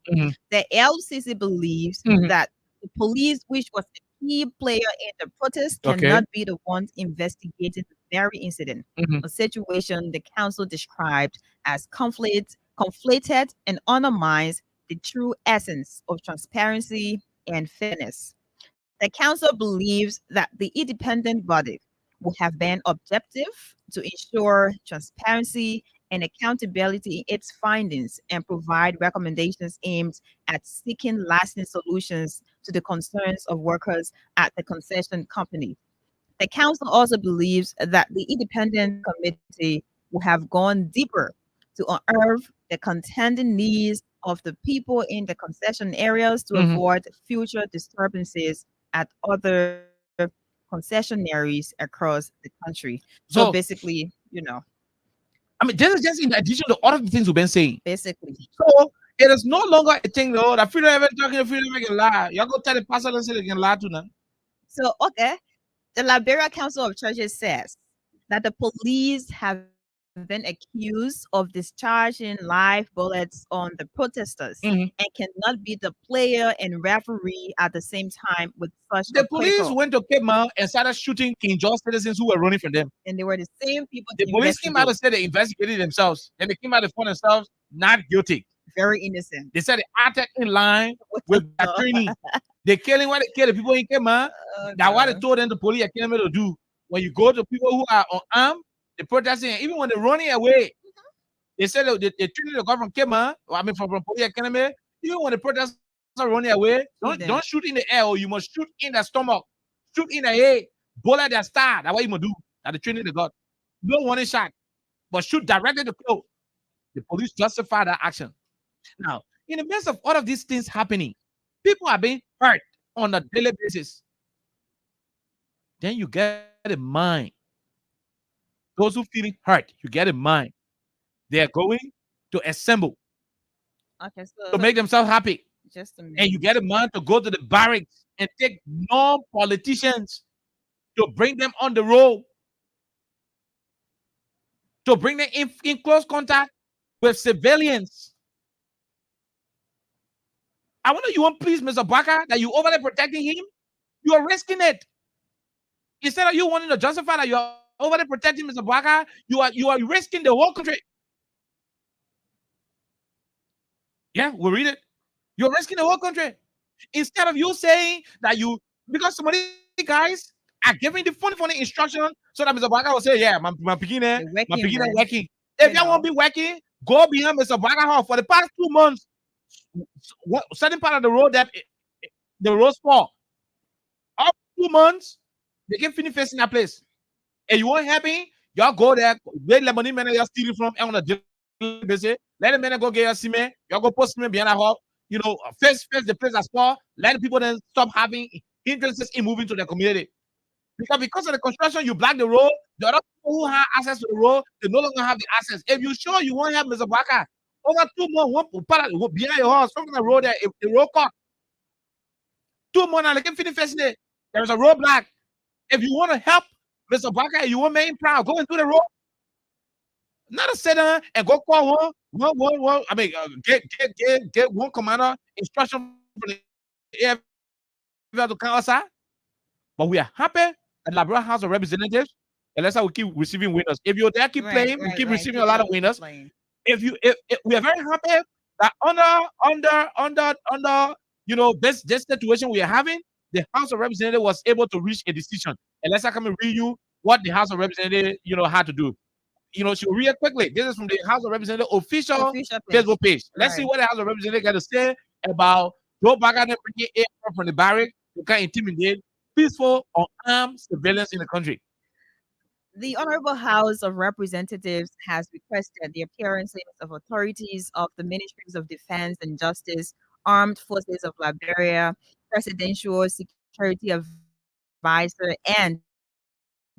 The LCC believes that the police, which was a key player in the protest, cannot be the ones investigating the very incident, a situation the council described as conflated and undermines the true essence of transparency and fairness. The council believes that the independent body will have been objective to ensure transparency and accountability in its findings and provide recommendations aimed at seeking lasting solutions to the concerns of workers at the concession company. The council also believes that the independent committee will have gone deeper to unearth the contending needs of the people in the concession areas to avoid future disturbances at other concessionaries across the country. So basically, I mean, this is just in addition to all of the things we've been saying. Basically. So it is no longer a thing, though, that freedom ever talking, freedom can lie. Y'all go tell the pastor and say they can lie to them. So, the Liberia Council of Churches says that the police have been accused of discharging live bullets on the protesters and cannot be the player and referee at the same time with such. The police went to Cape Mount and started shooting King George citizens who were running from them. And they were the same people. The police came out and said they investigated themselves, and they came out and found themselves not guilty. Very innocent. They said they acted in line with their training. They killing what they kill the people in Cape Mount. That's why they told them the police are killing them to do. When you go to people who are unarmed, the protesting, even when they're running away, They said they treated the guy from Kema, from Police Academy. Even when the protesters are running away, don't shoot in the air, or you must shoot in the stomach, shoot in the head, bullet their star. That's what you must do. That's the training they got. No warning shot, but shoot directly to kill. The police justify that action. Now, in the midst of all of these things happening, people are being hurt on a daily basis. Then you get in mind. Those who feeling hurt, you get in mind. They are going to assemble Okay, to make themselves happy. Just a minute. And you get a man to go to the barracks and take non-politicians to bring them on the road, to bring them in close contact with civilians. I wonder you want please, Mr. Baka, that you over there protecting him? You are risking it. Instead of you wanting to justify that you are over there protecting Mr. Baka, you are risking the whole country. Yeah, we'll read it. You're risking the whole country. Instead of you saying that because some of these guys are giving the funny instruction so that Mr. Baka will say, yeah, my beginner working. If y'all won't be working, go behind Mr. Baka Hall. For the past 2 months, certain part of the road that the road spot, up 2 months, they can finish facing that place. And you won't happy, y'all go there, wait the money man y'all stealing from on a daily basis. Let the man go get your cement, y'all go post cement behind that hall. Face the place as well. Let the people then stop having interests in moving to the community. Because of the construction, you block the road. The other people who have access to the road, they no longer have the access. If you sure you won't have Mr. Baka, over 2 months, behind your house, from the road there, the road cut. 2 months, and they can finish facing it. There is a roadblock. If you want to help Mr. Baka, you want to make him proud, go into the road. Not a sit down and go call one. I mean, get one commander instruction from the AFL to come outside. But we are happy at Liberia House of Representatives, and that's how we keep receiving winners. If you're there, keep playing. We keep receiving a lot of winners. If we are very happy that under this situation we are having, the House of Representatives was able to reach a decision. And let's come and read you what the House of Representatives had to do. She'll read it quickly. This is from the House of Representatives official Facebook page. Let's see what the House of Representatives got to say about Joe Biden bringing air from the barrack to kind of intimidate peaceful or armed civilians in the country. The Honorable House of Representatives has requested the appearances of authorities of the Ministries of Defense and Justice, Armed Forces of Liberia, Presidential Security Advisor, and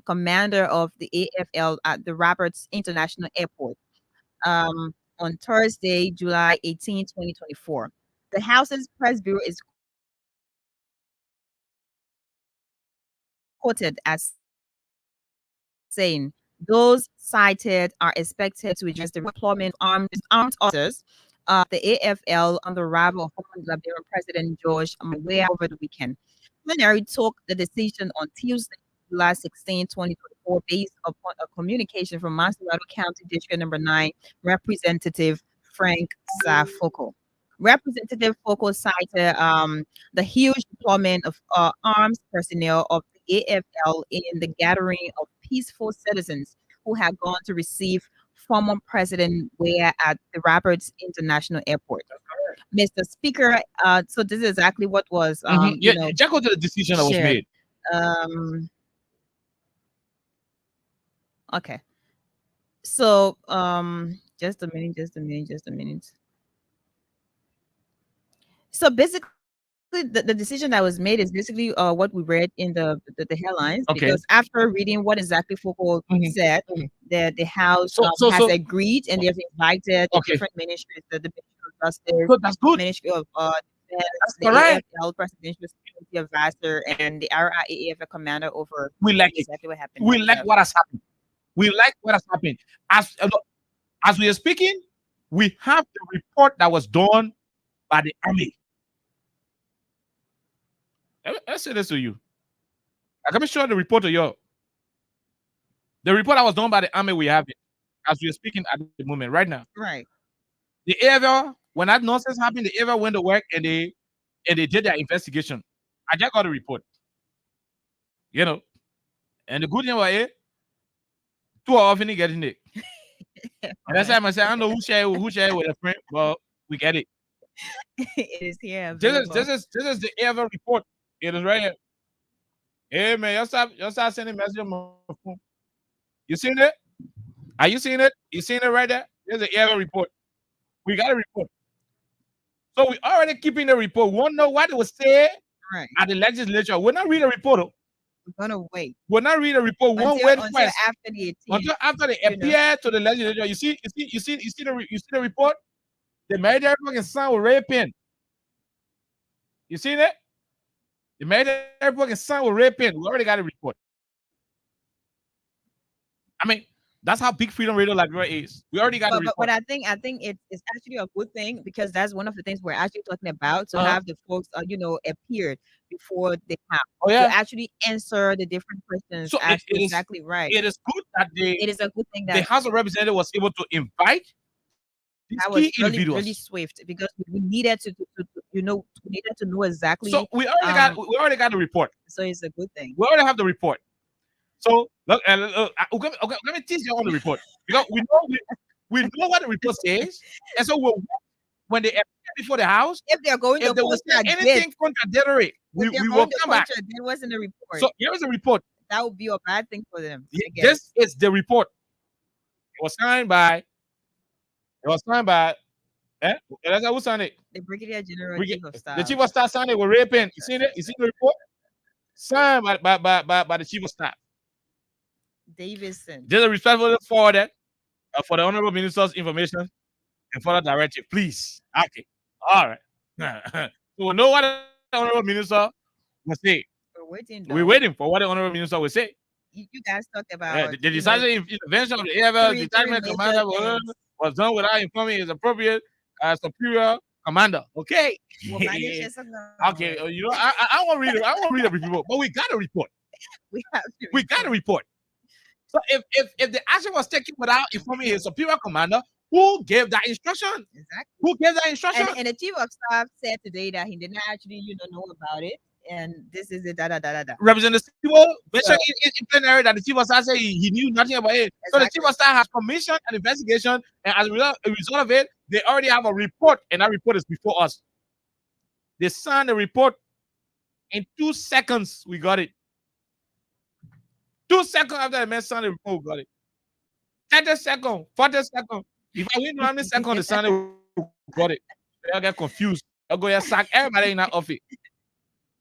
Commander of the AFL at the Roberts International Airport on Thursday, July 18, 2024. The House's press bureau is quoted as saying those cited are expected to address the deployment of armed officers of the AFL on the arrival of former Liberian President George Weah over the weekend. Plenary took the decision on Tuesday, July 16, 2024, based upon a communication from Masterado County District Number 9 Representative Frank Safoko. Representative Foko cited the huge deployment of armed personnel of the AFL in the gathering of peaceful citizens who had gone to receive former President Weah at the Roberts International Airport. Mr. Speaker, so this is exactly what was check out the decision that was made. Okay. So just a minute. So basically the decision that was made is basically what we read in the headlines. Okay. Because after reading what exactly Foucault said, the House has agreed and they've invited the different ministries, the Ministry of Justice, that's good. Ministry of Defense, the correct. AFL Presidential Security Advisor, and the RIAF Commander over We like exactly what happened. We like what has happened. We like what has happened. As we are speaking, we have the report that was done by the army. Let's say this to you. Let me show the report to you. The report that was done by the army, we have it as we are speaking at the moment, right now. Right. The AFL, when that nonsense happened, the AFL went to work and they did their investigation. I just got a report. And the good thing was, 2 hours often getting it. And that's time I said, I don't know who share it with a friend, but we get it. It is here. This is the ever report. It is right here. Hey man, y'all stop sending messages on my phone. You seen it? Are you seeing it? You seen it right there? There's the ever report. We got a report. So we already keeping the report. We want to know what it was said at the legislature. We're not reading the report. Though. We're gonna wait. We're not reading the report. One until word after the 18th. Until after they appear to the legislature. You see the report? The married everyone son with raping. You see that? The married everyone son with raping. We already got a report. I mean, that's how big Freedom Radio Liberia is. We already got a report. But I think it's actually a good thing because that's one of the things we're actually talking about. To have the folks, appeared before they come to actually answer the different questions. So it is exactly right. It is good that it is a good thing that the House of Representatives was able to invite these that was key individuals. really swift because we needed to know exactly. So we already got the report. So it's a good thing. We already have the report. So look, okay, let me teach you on the report because we know what the report says, and so when they appear before the House, if they're going to post anything contradictory, we will come back. There wasn't a report. So here is a report. That would be a bad thing for them. This is the report. It was signed by. Who signed it? The Brigadier General Chief of Staff. The Chief of Staff signed it with raping. You seen it? You seen the report? Signed by the Chief of Staff. Davidson. Just a respectful forwarded for the Honorable Minister's information and further directive, please. Okay. All right. So we know what the Honorable Minister will say. We're waiting for what the Honorable Minister will say. You guys talked about the decisive intervention of the AFL detachment commander was done without informing his appropriate superior commander. Okay. Okay. I won't read it. I won't read every report, but we got a report. We got a report. So if the action was taken without informing his superior commander, who gave that instruction? Exactly. Who gave that instruction? And the Chief of Staff said today that he did not actually, know about it. And this is it, Representative Steve mentioned in plenary that the Chief of Staff said he knew nothing about it. Exactly. So the Chief of Staff has commissioned an investigation, and as a result of it, they already have a report, and that report is before us. They signed the report in 2 seconds. We got it. 2 seconds after the man signed the report, we got it. 30 seconds, 40 seconds. If I win how many seconds the sign we got it. I'll get confused. I'll go and sack everybody in that office.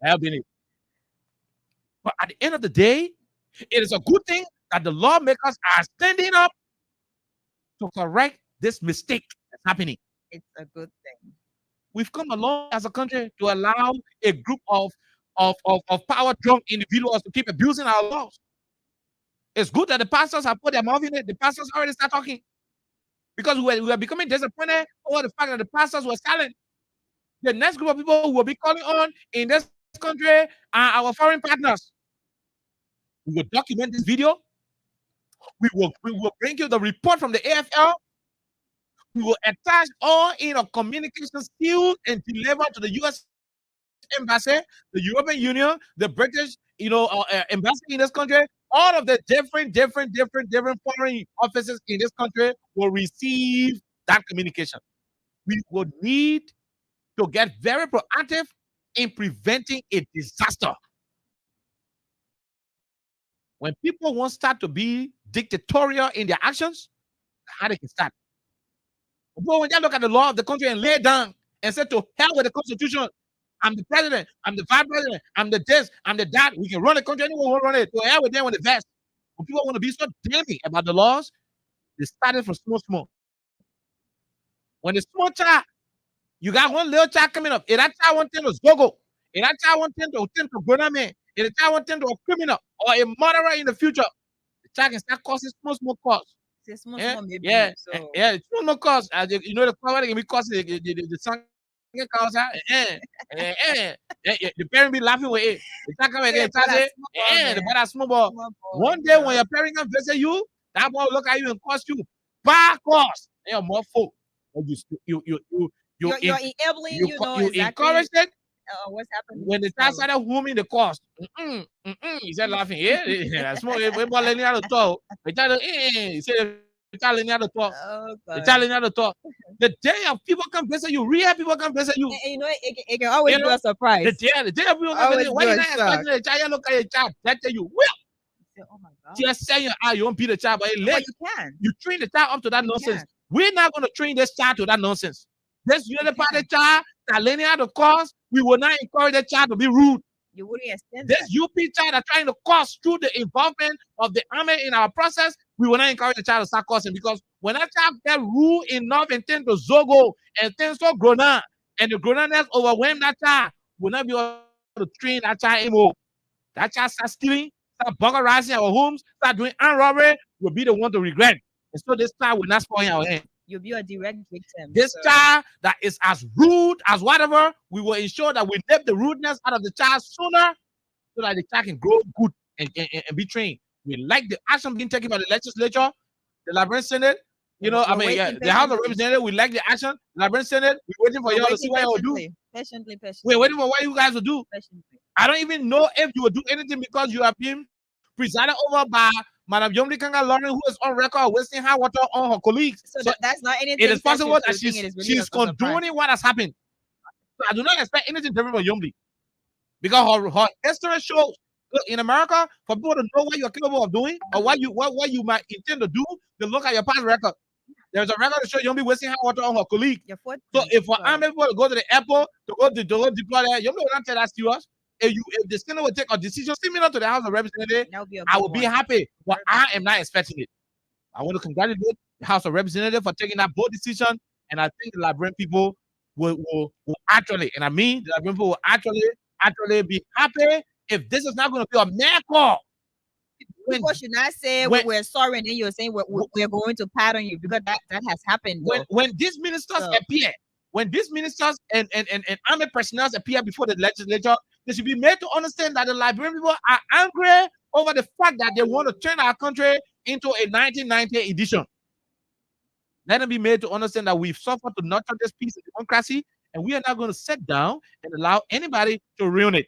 I'll be it. But at the end of the day, it is a good thing that the lawmakers are standing up to correct this mistake that's happening. It's a good thing. We've come along as a country to allow a group of power drunk individuals to keep abusing our laws. It's good that the pastors have put their mouth in it. The pastors already start talking because we are becoming disappointed over the fact that the pastors were silent. The next group of people who will be calling on in this country are our foreign partners. We will document this video. We will bring you the report from the AFL. We will attach all in our communication skills and deliver to the U.S. Embassy, the European Union, the British, embassy in this country. All of the different foreign offices in this country will receive that communication. We will need to get very proactive in preventing a disaster. When people won't start to be dictatorial in their actions, how they can start. But when they look at the law of the country and lay down and say to hell with the Constitution, I'm the president, I'm the vice president, I'm the this, I'm the that, we can run the country, anyone will run it. To hell with them with the vest. When people want to be so damning about the laws, they started from small. When the small child, you got one little child coming up, if that child wants to go, if that child wants to grown up man, if the child wants to a criminal or a murderer in the future, the child can start causing small costs. Small, maybe. Yeah, So. yeah, small costs. The power can be costing the son. The parent be laughing with it. The child come again, the better small ball. One day when your parent come visit you, that boy look at you and cost you bad cost. You're more folk. You're enabling, you exactly encourage it. What's happening when the child started hooming the cost? He said laughing. Yeah, small. We ball learning how to talk. He said child learning how to talk. Oh, The God. child learning how to talk. The day of people come visit you, real people come visit you. And you know, it can always You be know, a surprise. the day of people come Always visit, why be you a not shock. expecting the child? You look at your child, that tell you, well, Oh my God. just say your eye, you won't beat the child, but it But late. you can. You train the child up to that You nonsense. can. We're not going to train this child to that nonsense. This unity party child that learning how to cause, we will not encourage the child to be rude. You wouldn't extend This that. UP child that trying to cause through the involvement of the army in our process, we will not encourage the child to start causing, because when that child get rude enough and tend to zogo and things so grown up, and the grown-upness overwhelm that child, will not be able to train that child anymore. That child start stealing, start burglarizing our homes, start doing armed robbery, will be the one to regret. And so this child will not spoil in our hand. You'll be a direct victim. This child that is as rude as whatever, we will ensure that we nip the rudeness out of the child sooner, so that the child can grow good and be trained. We like the action being taken by the legislature, the Liberian Senate. You know, I mean, the House of Representatives, we like the action. The Liberian Senate, we're waiting for y'all to see what y'all do. Patiently. We're waiting for what you guys will do. Patiently. I don't even know if you will do anything, because you are being presided over by Madam Yomli Kanga Lauren, who is on record wasting high water on her colleagues. So that's not anything. It is possible that she's she's condoning what has happened. So I do not expect anything different from Yomli, because her history shows. Look, in America, for people to know what you're capable of doing or what you might intend to do, they look at your past record. There's a record to show you don't be wasting hot water on her colleague. So if for army people to go to the airport to go deploy there, you will not tell us to us. If the Senate will take a decision similar to the House of Representatives, I will be happy. But I am not expecting it. I want to congratulate the House of Representatives for taking that bold decision, and I think the Liberian people will actually, and I mean the Liberian people will actually be happy if this is not going to be a miracle. People should not say we're sorry, and then you're saying we're going to pardon you, because that has happened. When these ministers appear, when these ministers and army personnel appear before the legislature, they should be made to understand that the Liberian people are angry over the fact that they want to turn our country into a 1990 edition. Let them be made to understand that we've suffered to nurture this piece of democracy, and we are not going to sit down and allow anybody to ruin it.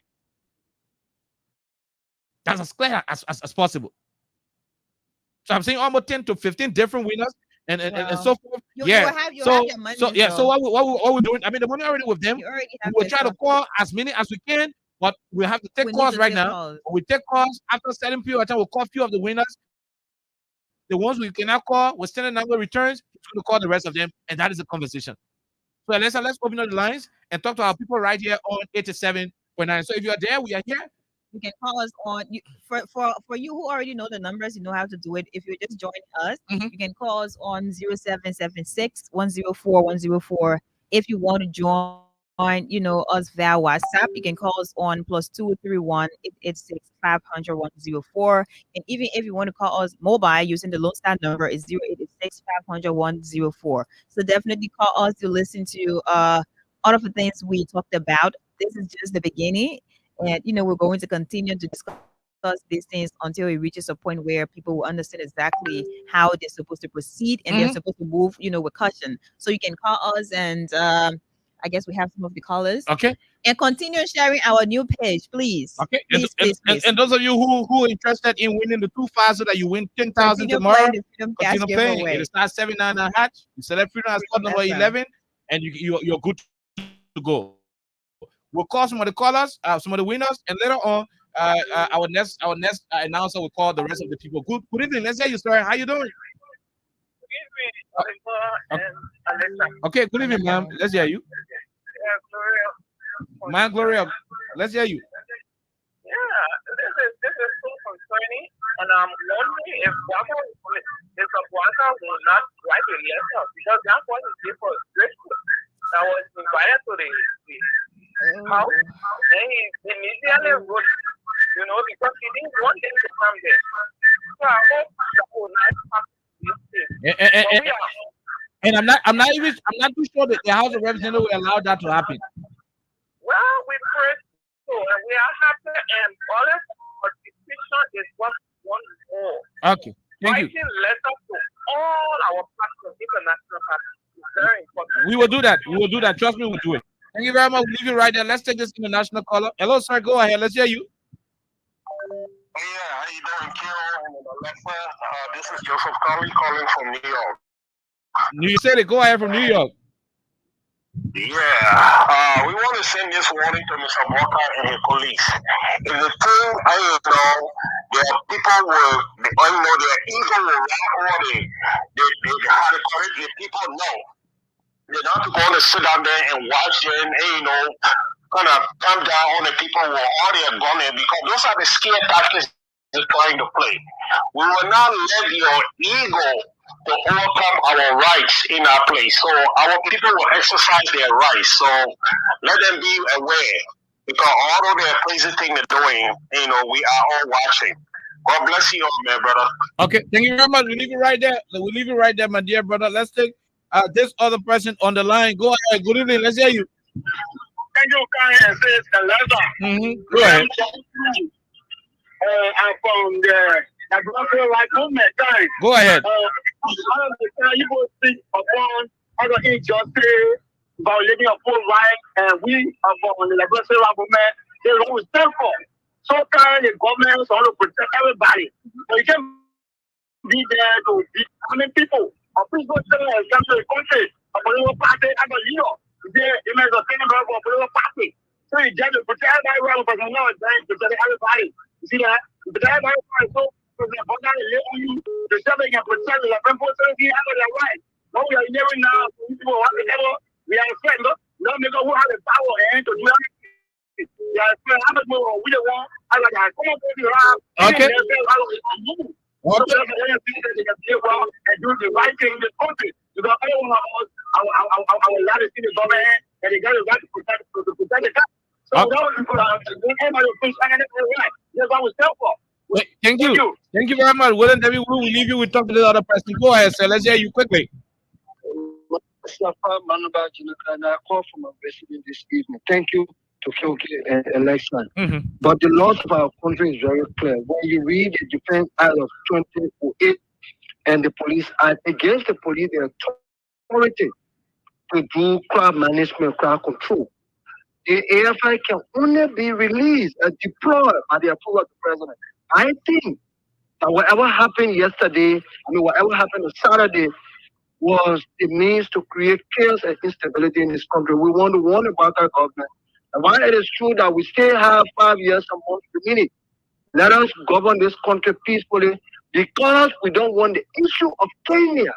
That's as clear as possible. So I'm saying almost 10 to 15 different winners and so forth. So what we're doing, I mean, the money already with them. We will try to call as many as we can, but we have to take calls right now. We take calls after certain period of time. We'll call a few of the winners. The ones we cannot call, we're sending number returns. We're going to call the rest of them, and that is the conversation. So let's open up the lines and talk to our people right here on 87.9. So if you are there, we are here. You can call us on for you who already know the numbers, you know how to do it. If you're just joining us, you can call us on 0776 104 104. If you want to join, us via WhatsApp, you can call us on +231 886 500 104. And even if you want to call us mobile using the Lone Star number, is 0886 500 104. So definitely call us to listen to all of the things we talked about. This is just the beginning. And, we're going to continue to discuss these things until it reaches a point where people will understand exactly how they're supposed to proceed, and they're supposed to move, with caution. So you can call us, and I guess we have some of the callers. Okay. And continue sharing our new page, please. Okay. Please. And those of you who are interested in winning the 2 5 so that you win 10,000 tomorrow, continue paying. It starts 79 hatch. You select freedom as code number 11, and you're good to go. We'll call some of the callers, some of the winners, and later on, our next announcer will call the rest of the people. Good evening. Let's hear you, sir. How you doing? Good evening, Alexa. Okay, good evening, ma'am. Let's hear you. Yeah, Gloria. Ma'am, Gloria, let's hear you. Yeah, this is so concerning, and I'm wondering if Waka will not write a letter, because that's what he did for Graceful. I was invited to the house, and he immediately wrote, because he didn't want them to come there. So I hope that will not happen. And I'm not too sure that the House of Representatives will allow that to happen. Well, we pray so, and we are happy, and all of our decision is what we want more. Okay, thank you. Writing letters to all our partners, international partners, is very important. We will do that. Trust me, we'll do it. Thank you very much. We'll leave you right there. Let's take this international caller. Hello, sir. Go ahead. Let's hear you. Yeah, how you doing, Kiro? This is Joseph Curry calling from New York. New City, go ahead from New York. Yeah, we want to send this warning to Mr. Walker and his police. If the thing, I know, there are people with, their ego will run over they how to correct the people. No, they're not going to sit down there and watch them, and, kind of come down on the people who are already gone there, because those are the scare tactics they're trying to play. We will not let your ego to overcome our rights in our place. So our people will exercise their rights. So let them be aware, because although they're crazy thing they're doing, we are all watching. God bless you all, man, brother. Okay, thank you very much. We leave it right there. We leave it right there, my dear brother. Let's take this other person on the line. Go ahead. Good evening. Let's hear you. Thank you, Kai and says Eliza. Go ahead. I'm from the Grandfield Right Movement time. Go ahead. You will speak upon other injustice, violating of full rights, and we upon the Grandfield Right Movement, there's what we stand for. Sometimes the government is to protect everybody. So you can be there to be people. A peaceful country, a political party, and a leader. You may have seen about a political party. So you just protect everybody, but you know it's protect everybody. You see that? Protect everybody. So the government is letting you to say they can protect the people so they have their right. No, we are never now. People have never. We are friends. No matter who has the power and to do everything. We are friends. How much more we don't want? I like that. Come on, okay. And do the right thing in this country. Because I don't want our lot to see the government and they got the right to protect the country. So that was everybody will push and right. That's what I was there for. Thank you. Thank you very much. William David, we will leave you. We talk to the other person. Go ahead, sir. Let's hear you quickly. I call from a resident this evening. Thank you to Kilke election. But the laws of our country is very clear. When you read the Defense Act of 2008 and the Police Act, against the police, the authority to do crowd management, crowd control. The AFI can only be released and deployed by the approval of the president. I think that whatever happened yesterday, whatever happened on Saturday, was the means to create chaos and instability in this country. We want to warn about our government. And while it is true that we still have 5 years and months remaining, let us govern this country peacefully, because we don't want the issue of Kenya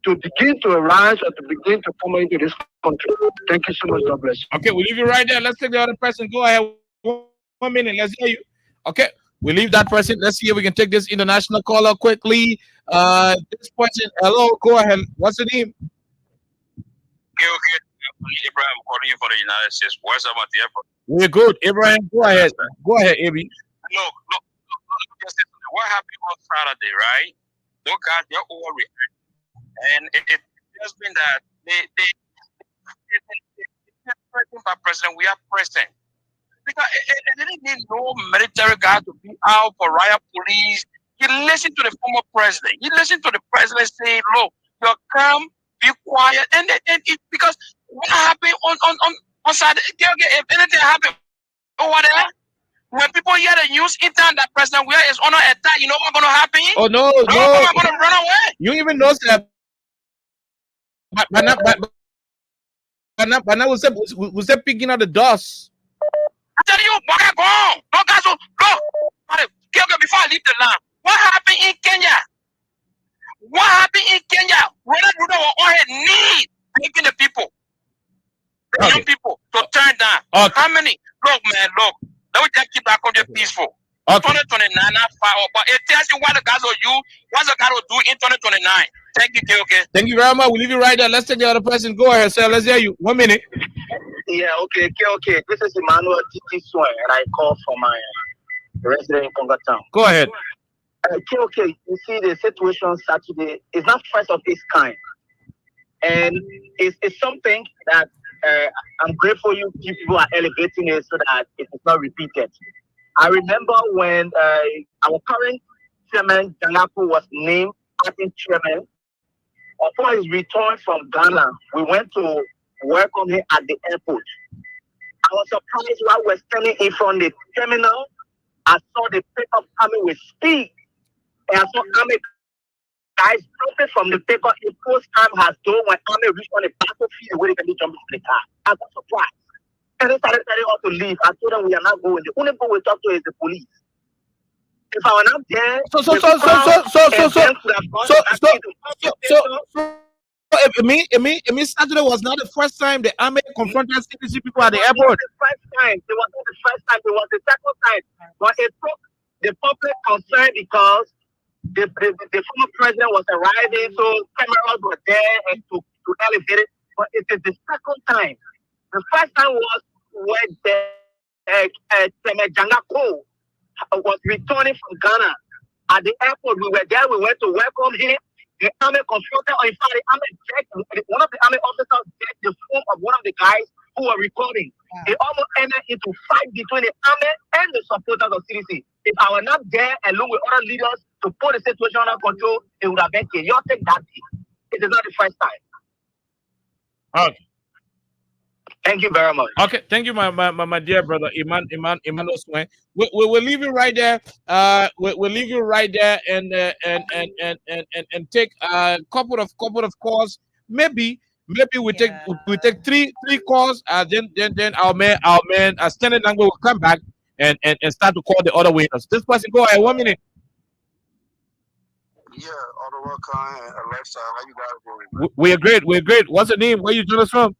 to begin to arise or to begin to come into this country. Thank you so much. God bless you. Okay, we leave you right there. Let's take the other person. Go ahead. 1 minute. Let's hear you. Okay, we leave that person. Let's see if we can take this international caller quickly. This person, hello, go ahead. What's the name? Okay. Abraham calling you for the United States. What's up at the airport? We're good. Abraham, go ahead. Go ahead, Abby. Look, what happened on Saturday, right? Look at their overreaction. And it has been that they by president, we are present. Because it didn't need no military guy to be out for riot police. You listen to the former president. You listen to the president saying, look, you're calm, be quiet. And because what happened on Saturday, if anything happened over there, when people hear the news in time that President Weah is under attack, you know what's going to happen? Oh, no. They're going to run away. You even know that. But now was that picking out the dust? I tell you, boy, go on. No, guys, look. Before I leave the land, what happened in Kenya? What happened in Kenya? Ronald Ruto was on his knees begging the people, the young people, to turn down. How many? Look, man, look. Let me just keep that country peaceful. 2029, not far off, but it tells you what the guys will do, what the guys will do in 2029. Thank you, KOK. Thank you very much. We'll leave you right there. Let's take the other person. Go ahead, sir. Let's hear you. 1 minute. Yeah, okay, KOK. This is Emmanuel Titi Swan, and I call from my resident in Conga Town. Go ahead. KOK, you see the situation Saturday is not first of its kind. And it's something that I'm grateful you people are elevating it so that it is not repeated. I remember when our current chairman, Janapo, was named acting chairman. Upon his return from Ghana, we went to welcome him at the airport. I was surprised while we were standing in front of the terminal. I saw the pickup coming with speed. And so army guys profit from the paper a post time has done when army reached on the battlefield where they can jump in the car. I got surprised. And they started telling us to leave. I told them we are not going. The only people we talk to is the police. If I were not there, it means Saturday was not the first time the army confronted CDC people at the airport. The first time. It was not the first time. It was the second time. But it took the public concern because the former president was arriving, so cameras were there and to elevate it. But it is the second time. The first time was when the Temejanga Ko was returning from Ghana. At the airport, we were there. We went to welcome him. The army confronted, or in fact, the army checked, one of the army officers checked the phone of one of the guys who were recording. It almost ended into fight between the army and the supporters of CDC. If I were not there along with other leaders to put the situation under control, it would have been chaotic that day. It is not the first time. Okay. Thank you very much. Okay, thank you, my dear brother Emmanuel Swen. We'll leave you right there. We'll leave you right there and take a couple of calls. Maybe we take three calls. Then our man Standard Language will come back and start to call the other winners. This person, go ahead. 1 minute. Yeah, all the welcome and Alexa. How you guys doing? We're great. We're great. What's the name? Where you join us from?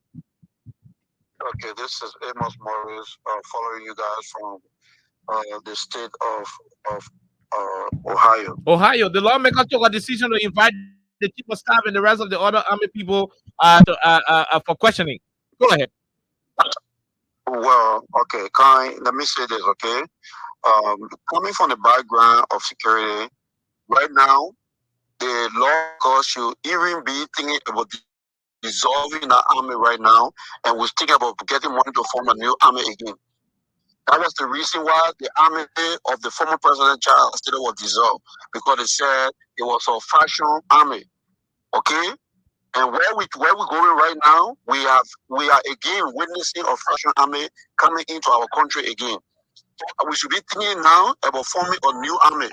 Okay, this is Amos Morris, following you guys from the state of Ohio. Ohio. The lawmakers took a decision to invite the chief of staff and the rest of the other army people for questioning. Go ahead. Well, okay, let me say this, okay? Coming from the background of security, right now, the lawmakers should even be thinking about dissolving the army right now, and we're thinking about getting money to form a new army again. That was the reason why the army of the former president Charles Taylor was dissolved, because they said it was a faction army. Okay, and where we're going right now, we are again witnessing a faction army coming into our country again. So we should be thinking now about forming a new army.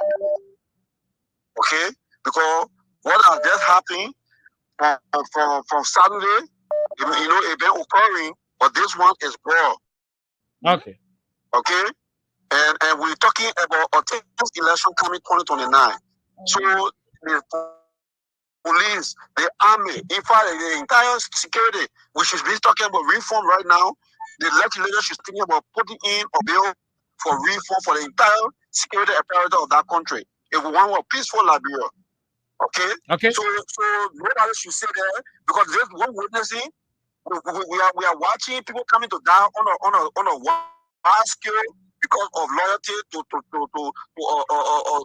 Okay, because what has just happened from Saturday, it been occurring, but this one is broad. Okay. Okay? And we're talking about a tenth election coming 2029. So the police, the army, in fact, the entire security, we should be talking about reform right now. The legislators should think about putting in a bill for reform for the entire security apparatus of that country. If we want a peaceful Liberia. Okay. So nobody should say that, because this we're witnessing. We are watching people coming to die on a wide scale because of loyalty to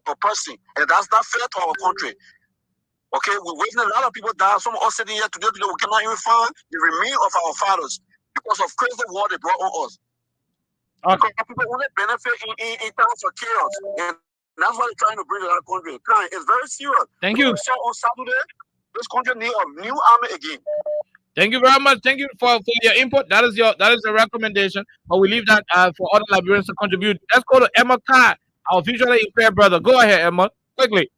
a person, and that's not fair to our country. Okay, we're witnessing a lot of people die. Some of us sitting here today, we cannot even find the remains of our fathers because of crazy war they brought on us. Okay. People only benefit in times of chaos. And that's why they're trying to bring to that country. It's very serious. Thank you. So on Saturday, this country needs a new army again. Thank you very much. Thank you for your input. That is the recommendation. But we leave that for other Liberians to contribute. Let's go to Emma Kai, our visually impaired brother. Go ahead, Emma, quickly.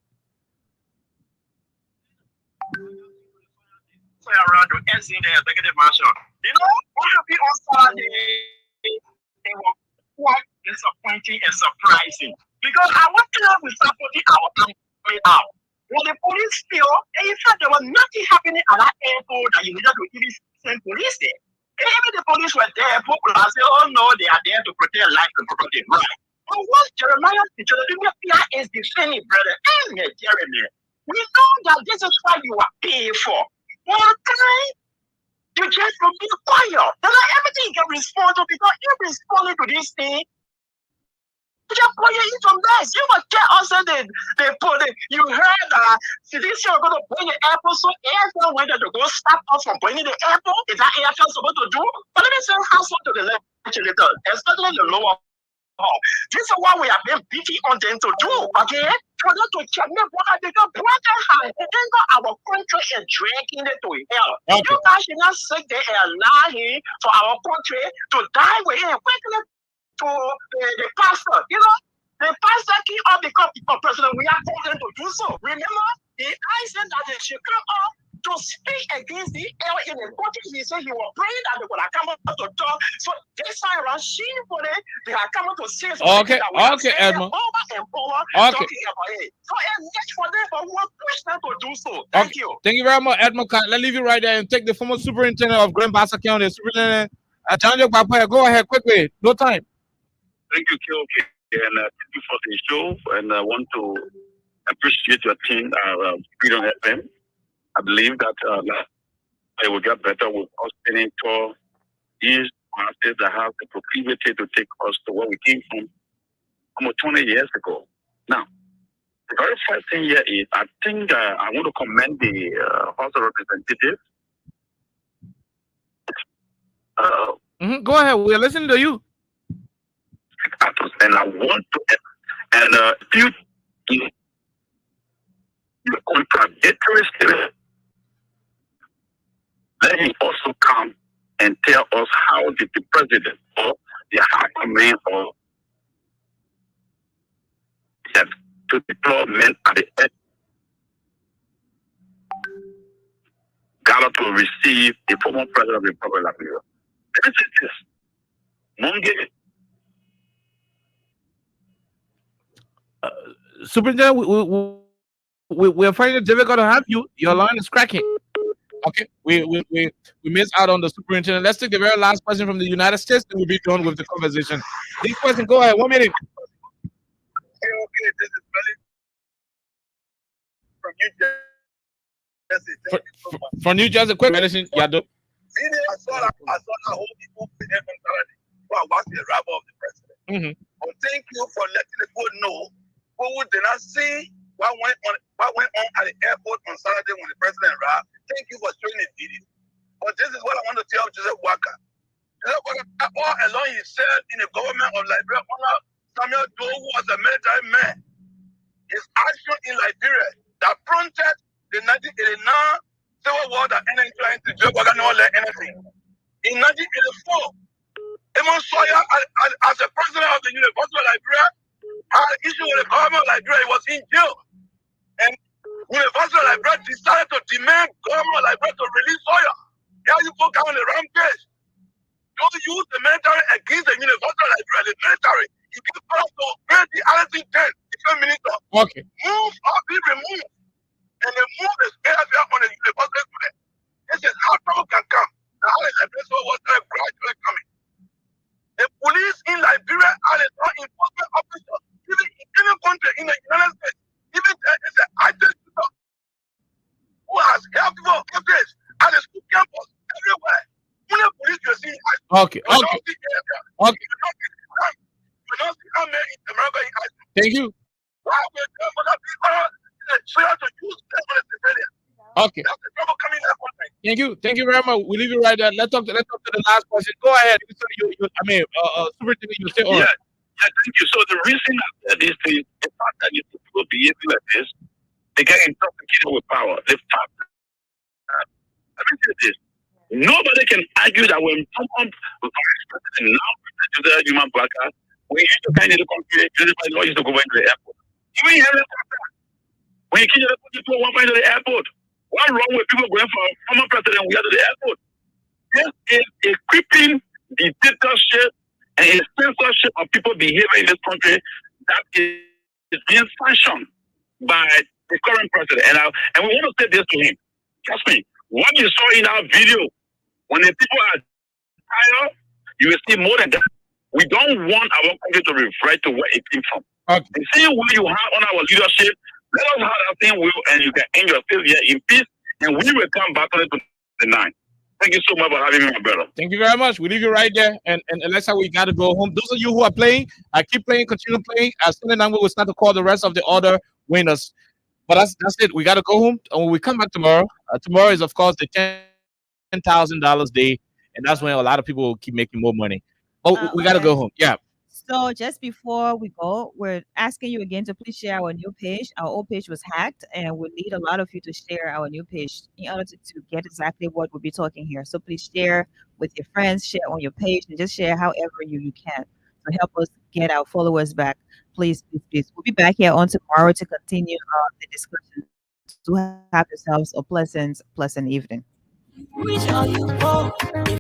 Around the executive mansion. You know what happened on Saturday? It was quite disappointing and surprising. Because I was clear with supporting our way out. When the police still, and in fact, there was nothing happening at that airport that you needed to even send police there. And even the police were there, people are saying, oh no, they are there to protect life and property. Right. But what Jeremiah is defending, brother, and Jeremy, we know that this is what you are paying for. But you just don't be quiet. Then everything you can respond to, because you responding to this thing. Just put your into mess. You must get us you heard that CDC are going to bring the airport, so airport went to go stop us from bringing the airport. Is that airport supposed to do? But let me say how to the legislator, especially the lower hall. This is what we have been beating on them to do, okay? For them to check me what they got broken high. They got our country and dragging it to hell. Okay. You guys should not sit there and allow him for our country to die with him. To the pastor, you know, The pastor of the president, we are told them to do so. Remember, I said that they should come up to speak against the error in the country. He said he was praying that they would have come up to talk. So this time around, they are coming to say Okay, Edmund. over and over Okay. talking about it. So it's next for them, but we will push them to do so. Thank you. Thank you very much, Edmund. Let's leave you right there and take the former superintendent of Grand Bassa County, Superintendent John Papaya. Go ahead quickly. No time. Thank you, KOK, and thank you for the show. And I want to appreciate your team, Freedom FM. I believe that it will get better with us getting to these masses that have the proclivity to take us to where we came from almost 20 years ago. Now, the very first thing here is I think I want to commend the House of Representatives. Go ahead. We're listening to you. And I want to, and few the contradictory spirit, let him also come and tell us how did the president or the high command or to deploy men at the end gathered to receive the former president of the Republic of Liberia. This is this. Monge. Superintendent, we're finding it difficult to have you. Your line is cracking. Okay, we missed out on the superintendent. Let's take the very last question from the United States, and we'll be done with the conversation. This question, go ahead. 1 minute. Okay, this is Billy from New Jersey. From New Jersey, quick medicine. Yeah, I saw that whole people who are watching the arrival of the president. But thank you for letting the people know who did not see what went on at the airport on Saturday when the president arrived. Thank you for showing the video. But this is what I want to tell Joseph Walker. Joseph Walker, all along he said in the government of Liberia, Samuel Doe, who was a military man, his action in Liberia that prompted the 1989 civil war that ended in Joseph Walker never let anything. In 1984, Emon Sawyer, as the president of the University of Liberia, had an issue with the government of Liberia. He was in jail. And University of Liberia decided to demand government of Liberia to release Sawyer. Here you go down the rampage. Don't use the military against the University of Liberia. The military, you give us to pay the Allison 10, defense minister. Okay. Move or be removed. And they move the area on the university student. This is how trouble can come. The Allison Liberia was gradually coming. The police in Liberia are the law enforcement officers. Even in any country in the United States, even there is an identity who has helped people at the school campus everywhere. When the police you see, okay. Thank you. Okay. Thank you very much. We leave you right there. Let's talk to the last question. Go ahead. Superintendent, you stay on. Yeah, thank you. So the reason that this is the fact that these people behave like this, they get intoxicated with power. The fact let me say this. Nobody can argue that when someone was president now to the human blacker, when you used to kind of the country, everybody used to go into the airport. Even when you kill the people one point to the airport, what's wrong with people going from former president we to the airport? This is equipping dictatorship and a censorship of people behaving in this country that is being sanctioned by the current president. And we want to say this to him. Trust me, what you saw in our video, when the people are tired, you will see more than that. We don't want our country to revert to where it came from. Okay. The same way you have on our leadership, let us have that same will, and you can end yourself here in peace, and we will come back on it to the 9. Thank you so much for having me, my brother. Thank you very much. We leave you right there, and Alexa, we got to go home. Those of you who are playing, keep playing, continue playing. As soon as we will start to call the rest of the other winners. But that's it. We got to go home. And when we come back tomorrow, tomorrow is, of course, the $10,000 day, and that's when a lot of people will keep making more money. Oh, we got to go home. Yeah. So just before we go, we're asking you again to please share our new page. Our old page was hacked, and we need a lot of you to share our new page in order to get exactly what we'll be talking here. So please share with your friends, share on your page, and just share however you can to help us get our followers back. please, please, please. We'll be back here on tomorrow to continue the discussion. Do have yourselves a pleasant evening. Which are you for? If